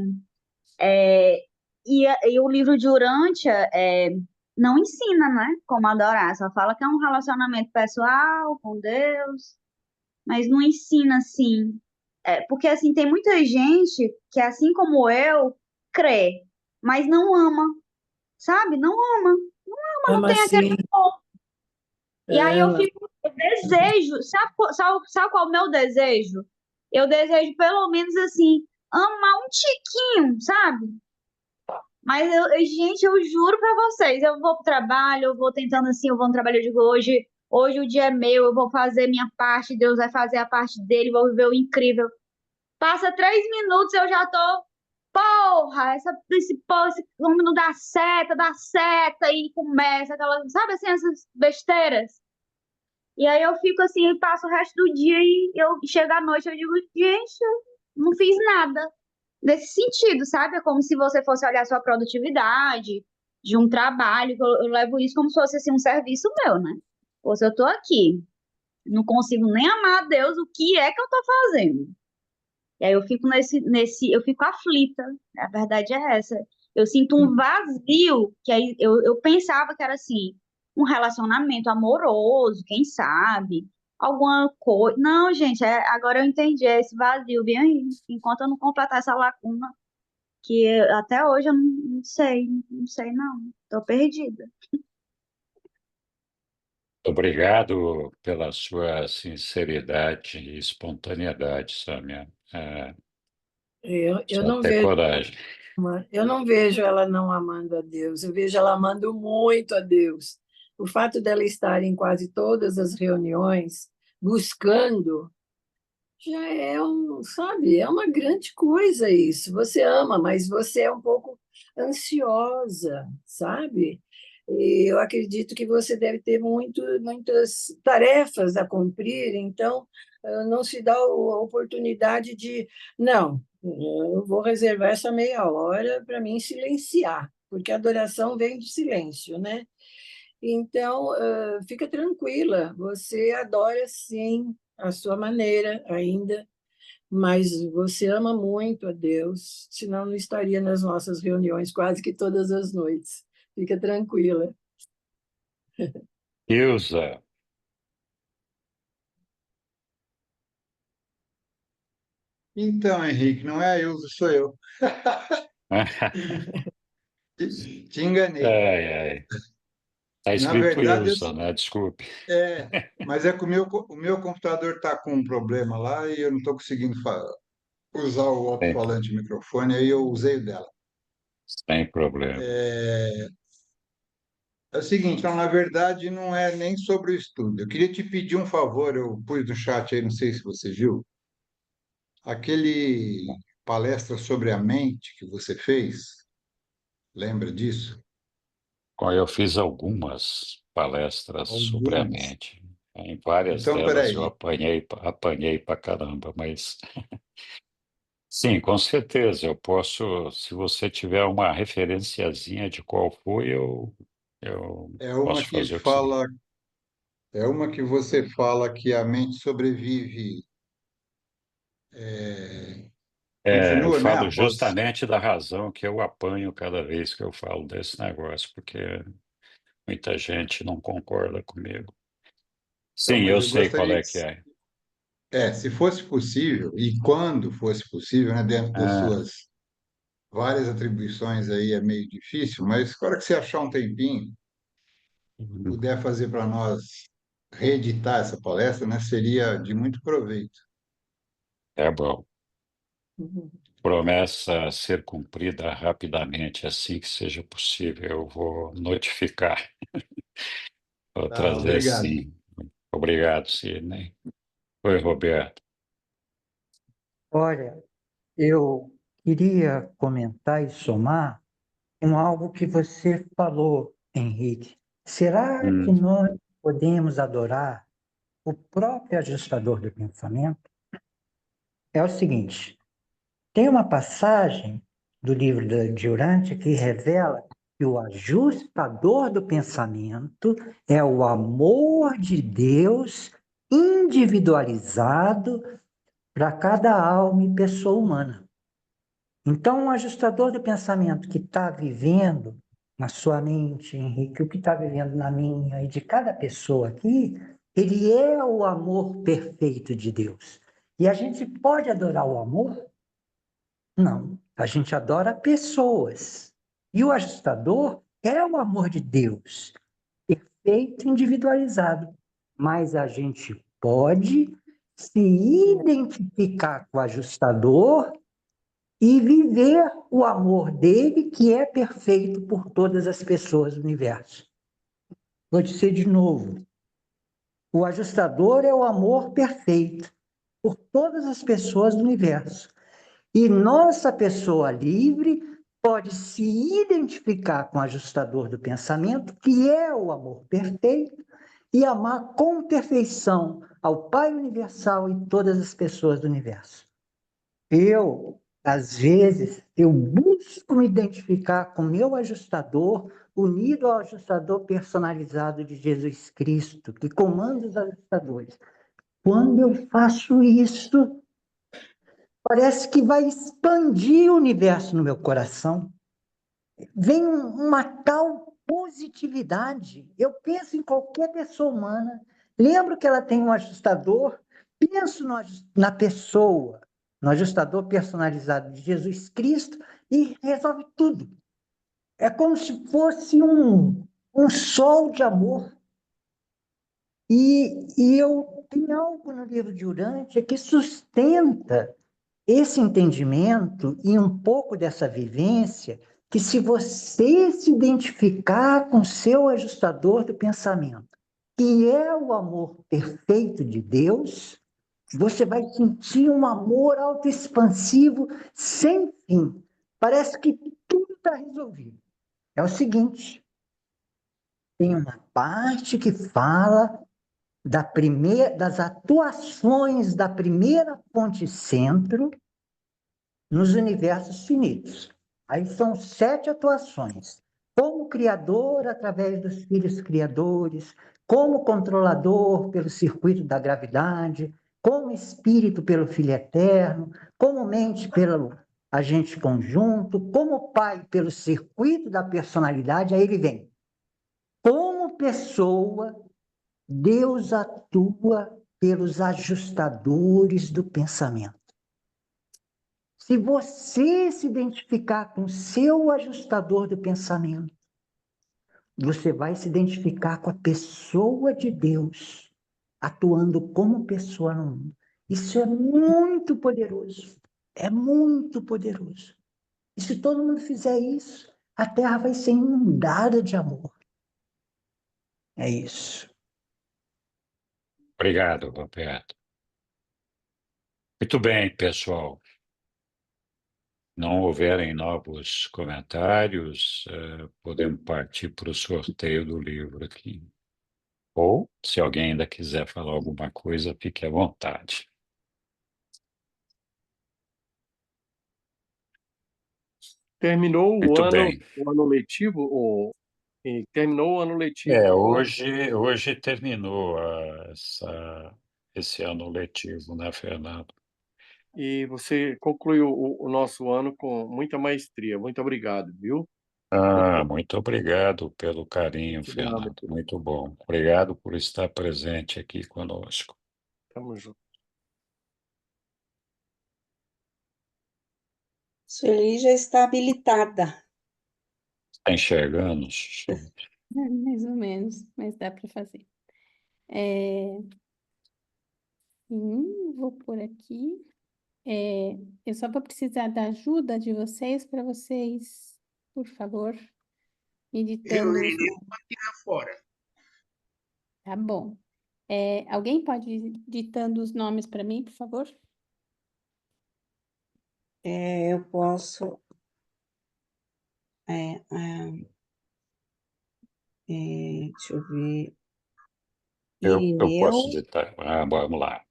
É, e o livro de Urântia não ensina, né, como adorar, só fala que é um relacionamento pessoal com Deus, mas não ensina assim. Porque assim, tem muita gente que, assim como eu, crê, mas não ama, sabe? Não ama, não Ama tem aquele assim, amor. E aí ama. eu desejo, sabe qual é o meu desejo? Eu desejo pelo menos assim, amar um tiquinho, sabe? Mas gente, eu juro pra vocês, eu vou pro trabalho, eu vou tentando assim, eu vou no trabalho, eu digo hoje o dia é meu, eu vou fazer minha parte, Deus vai fazer a parte dele, vou viver o incrível. Passa 3 minutos, eu já tô porra, esse homem não dá seta, e começa aquela, sabe assim, essas besteiras. E aí eu fico assim, passo o resto do dia e eu chego à noite, eu digo, gente, eu não fiz nada. Nesse sentido, sabe? É como se você fosse olhar a sua produtividade de um trabalho, que eu levo isso como se fosse assim, um serviço meu, né? Ou se eu tô aqui, não consigo nem amar a Deus, o que é que eu tô fazendo? E aí eu fico eu fico aflita, a verdade é essa. Eu sinto um vazio, que aí eu pensava que era assim, um relacionamento amoroso, quem sabe, alguma coisa. Não, gente, agora eu entendi, é esse vazio bem aí. Enquanto eu não completar essa lacuna, até hoje eu não sei não, tô perdida. Obrigado pela sua sinceridade e espontaneidade, Sâmia. Eu Só não ter vejo, coragem. eu não vejo ela não amando a Deus, eu vejo ela amando muito a Deus. O fato dela estar em quase todas as reuniões, buscando, já é sabe, é uma grande coisa isso. Você ama, mas você é um pouco ansiosa, sabe? E eu acredito que você deve ter muitas tarefas a cumprir, então não se dá a oportunidade de, não, eu vou reservar essa meia hora para mim silenciar, porque a adoração vem do silêncio, né? Então, fica tranquila, você adora sim a sua maneira ainda, mas você ama muito a Deus, senão não estaria nas nossas reuniões quase que todas as noites. Fica tranquila. Ilza, Então, Henrique, não é a Ilza, sou eu. Te enganei. ai, ai. Está Na escrito verdade, Ilza, né? Desculpe. mas é que o meu computador está com um problema lá e eu não estou conseguindo usar o Sem, alto-falante e microfone, aí eu usei o dela. sem problema. É o seguinte, então, na verdade, não é nem sobre o estudo. Eu queria te pedir um favor, eu pus no chat aí, não sei se você viu, aquele palestra sobre a mente que você fez, lembra disso? Eu fiz algumas palestras sobre a Algumas. mente. Em várias Então, delas eu peraí. apanhei para caramba, mas sim, com certeza eu posso, se você tiver uma referenciazinha de qual foi, eu É uma posso que fazer o que você. fala, é uma que você fala que a mente sobrevive, Eu continua, né? falo Após. justamente da razão que eu apanho cada vez que eu falo desse negócio, porque muita gente não concorda comigo. Então, Sim, mas eu eu sei qual gostaria é que, que é. se fosse possível e quando fosse possível, né, dentro das Ah, suas várias atribuições aí é meio difícil, mas agora que você achar um tempinho, puder fazer para nós reeditar essa palestra, né, seria de muito proveito. é bom. Promessa a ser cumprida rapidamente, assim que seja possível. Eu vou notificar, vou Tá, trazer obrigado. sim. Obrigado, Sidney. Oi, Roberto. Olha, eu queria comentar e somar com algo que você falou, Henrique. Será que Hum, nós podemos adorar o próprio ajustador do pensamento? É o seguinte: tem uma passagem do livro de Urântia que revela que o ajustador do pensamento é o amor de Deus individualizado para cada alma e pessoa humana. Então, o ajustador do pensamento que está vivendo na sua mente, Henrique, o que está vivendo na minha e de cada pessoa aqui, ele é o amor perfeito de Deus. E a gente pode adorar o amor? Não, a gente adora pessoas. E o ajustador é o amor de Deus, perfeito, individualizado. Mas a gente pode se identificar com o ajustador e viver o amor dele, que é perfeito por todas as pessoas do universo. Vou dizer de novo: o ajustador é o amor perfeito por todas as pessoas do universo. E nossa pessoa livre pode se identificar com o ajustador do pensamento, que é o amor perfeito, e amar com perfeição ao Pai Universal e todas as pessoas do universo. Às vezes, eu busco me identificar com meu ajustador, unido ao ajustador personalizado de Jesus Cristo, que comanda os ajustadores. Quando eu faço isso, parece que vai expandir o universo no meu coração. Vem uma tal positividade. Eu penso em qualquer pessoa humana, lembro que ela tem um ajustador, penso na pessoa, no ajustador personalizado de Jesus Cristo e resolve tudo. É como se fosse um sol de amor. E eu tenho algo no livro de Urântia que sustenta esse entendimento e um pouco dessa vivência, que se você se identificar com seu ajustador do pensamento, que é o amor perfeito de Deus, você vai sentir um amor autoexpansivo sem fim. Parece que tudo está resolvido. É o seguinte, tem uma parte que fala das atuações da primeira fonte centro nos universos finitos. Aí são 7 atuações. Como criador, através dos filhos criadores, como controlador pelo circuito da gravidade, como espírito pelo Filho Eterno, como mente pelo agente conjunto, como pai pelo circuito da personalidade, aí ele vem. Como pessoa, Deus atua pelos ajustadores do pensamento. Se você se identificar com o seu ajustador do pensamento, você vai se identificar com a pessoa de Deus, atuando como pessoa no mundo. Isso é muito poderoso. É muito poderoso. E se todo mundo fizer isso, a Terra vai ser inundada de amor. É isso. Obrigado, Roberto. Muito bem, pessoal. Não houverem novos comentários, podemos partir para o sorteio do livro aqui. Ou, se alguém ainda quiser falar alguma coisa, fique à vontade. Terminou Muito bem. o ano letivo, terminou o ano letivo agora, Hoje terminou esse ano letivo, né, Fernando? e você concluiu o nosso ano com muita maestria. Muito obrigado, viu? Muito obrigado pelo carinho, Muito bom, meu Fernando. querido. Muito bom. Obrigado por estar presente aqui conosco. Tamo junto. Sueli já está habilitada. Está enxergando, Chuchu? Mais ou menos, mas dá para fazer. Sim, vou por aqui. Eu só vou precisar da ajuda de vocês para vocês, por favor, editando os Irineu nomes. pode tirar fora. Tá bom. Alguém pode ir ditando os nomes para mim, por favor? Eu posso. Deixa eu ver. Eu posso Irineu, digitar. Vamos lá.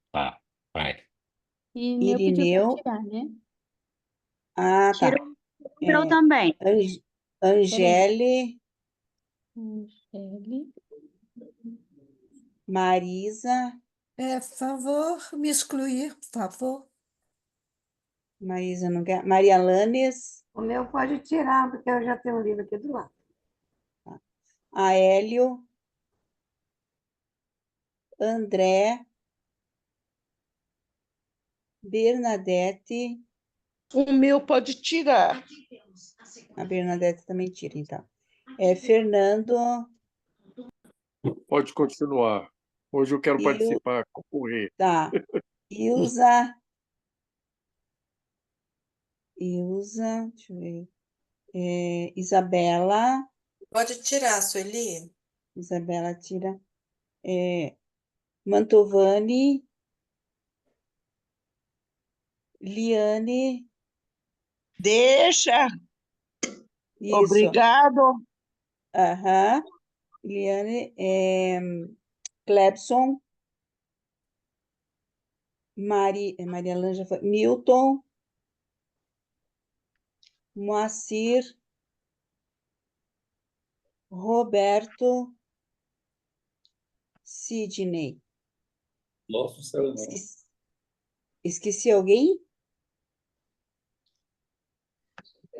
Vai. E Neu pediu para Irineu. tirar, né? Ah, tá. Tirou também. Angele, Angele. Marisa. Por favor, me excluir, por favor. Marisa não quer. Maria Lanes, O meu pode tirar, porque eu já tenho um livro aqui do lado. Aélio, André, Bernadette. O meu pode tirar. A Bernadette também tira, então. Fernando, Pode continuar. Hoje eu quero Eu- participar, concorrer. tá. Ilza, deixa eu ver. Isabela, Pode tirar, Sueli. Isabela tira. Mantovani, Liane, Deixa. Isso. Obrigado. Aham. Eliane, Clebson, Maria Lanja, Milton, Moacir, Roberto, Sidney. Nossa, céu, não. Esqueci alguém?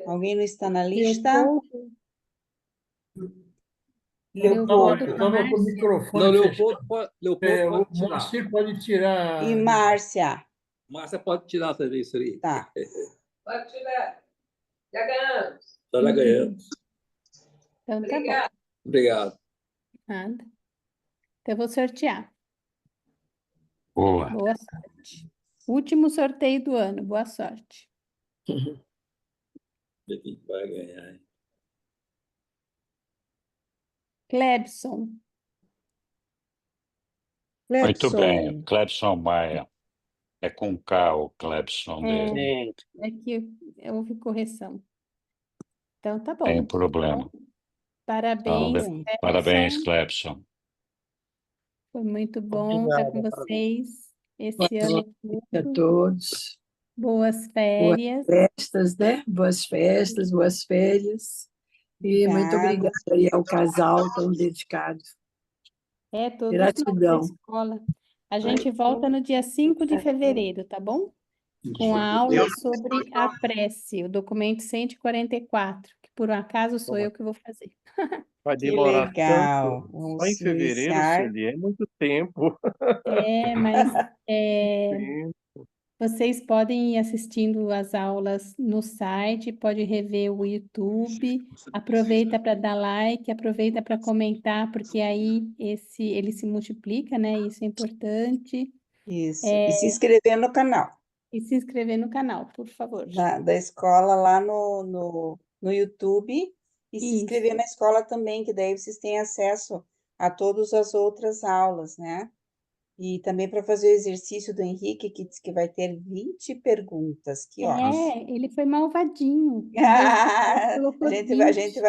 Alguém não está na lista? Leopoldo. Eu estava com o microfone Não, fechado. Leopoldo pode O tirar. Moacir pode tirar. E Márcia. Márcia pode tirar também isso aí. Tá. Pode tirar. Já ganhamos. Nós já ganhamos. Então tá bom. Obrigado. Nada. Então eu vou sortear. Boa. Boa sorte. Último sorteio do ano. Boa sorte. Quem vai ganhar, hein? Clebson. Muito bem. Clebson. Clebson Maia. É com K o Clebson dele. É que houve correção. Então tá bom. Tem problema. Parabéns, Então, Clebson. parabéns, Clebson. Foi muito bom estar com vocês esse ano A todo. todos. Boas Boas férias. festas, né? Boas festas, boas férias. E muito Obrigada. obrigada aí ao casal tão dedicado. Todos nós da Gratidão. escola. A gente volta no dia 5 de fevereiro, tá bom? Com a aula sobre a prece, o documento 144, que por um acaso sou eu que vou fazer. Vai Que demorar legal. tanto. Vamos Só em fevereiro, iniciar. Celi, é muito tempo. Mas Tempo. vocês podem ir assistindo as aulas no site, pode rever o YouTube, aproveita para dar like, aproveita para comentar, porque aí ele se multiplica, né? Isso é importante. Isso. E se inscrever no canal E se inscrever no canal, por favor. da escola lá no YouTube e se Isso. inscrever na escola também, que daí vocês têm acesso a todas as outras aulas, né? E também para fazer o exercício do Henrique, que diz que vai ter 20 perguntas. Que ótimo. Ele foi malvadinho. A Colocou gente 20.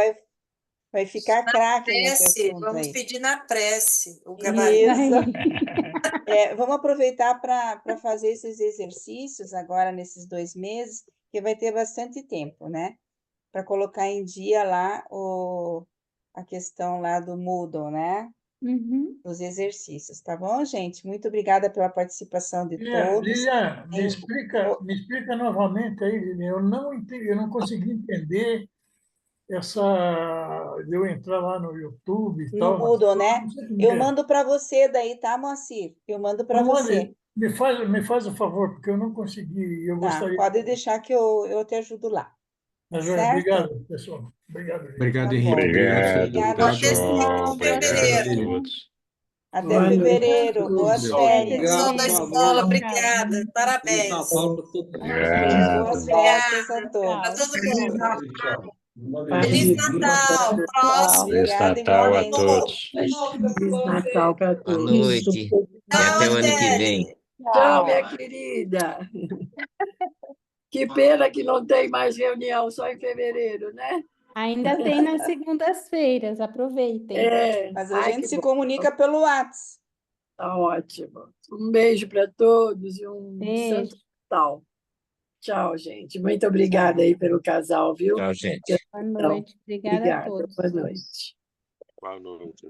vai ficar craque nesse Prece, assunto vamos aí. pedir na prece o gabarito. Isso. Vamos aproveitar para fazer esses exercícios agora nesses 2 meses, que vai ter bastante tempo, né? Para colocar em dia lá a questão lá do Moodle, né? Uhum. Os exercícios, tá bom, gente? Muito obrigada pela participação de todos. Lilian, me explica novamente aí, Lilian. Eu não entendi, eu não consegui entender de eu entrar lá no YouTube e No tal. Moodle, né? Não sei como Eu é. mando para você daí, tá, Moacir? Eu mando para Então, você. olha, me faz o favor, porque eu não consegui. Eu Tá, gostaria. pode deixar que eu te ajudo lá. Tá joia? Certo? Obrigado, pessoal. Obrigado, Lilian. Obrigado, Tá Henrique. bom. Obrigado, Obrigado, Celi. Obrigada, pessoal. Obrigado a fevereiro. todos. Até Boa noite a fevereiro. todos. Boas Pessoal, férias. Pessoal da obrigado, boa escola, noite. obrigada. Feliz Parabéns. Natal para todo mundo. Obrigado. Boas festas a todos. Para todo mundo. Tchau. Feliz Paz. Natal. Próximo. Feliz Obrigada, Natal a igualmente. todos. Feliz Natal para Boa todos. noite. E Tchau, até o ano que Estelle. vem. Tchau, minha querida. Que pena que não tem mais reunião, só em fevereiro, né? Ainda tem nas segundas-feiras, aproveitem. Mas a Ai, gente que se bom. comunica pelo WhatsApp. Tá ótimo. Um beijo para todos e um Beijo. santo Natal. Tchau, gente. Muito obrigada aí pelo casal, viu? Tchau, gente. Boa noite. Obrigada a Obrigada. todos. Boa noite. Boa noite.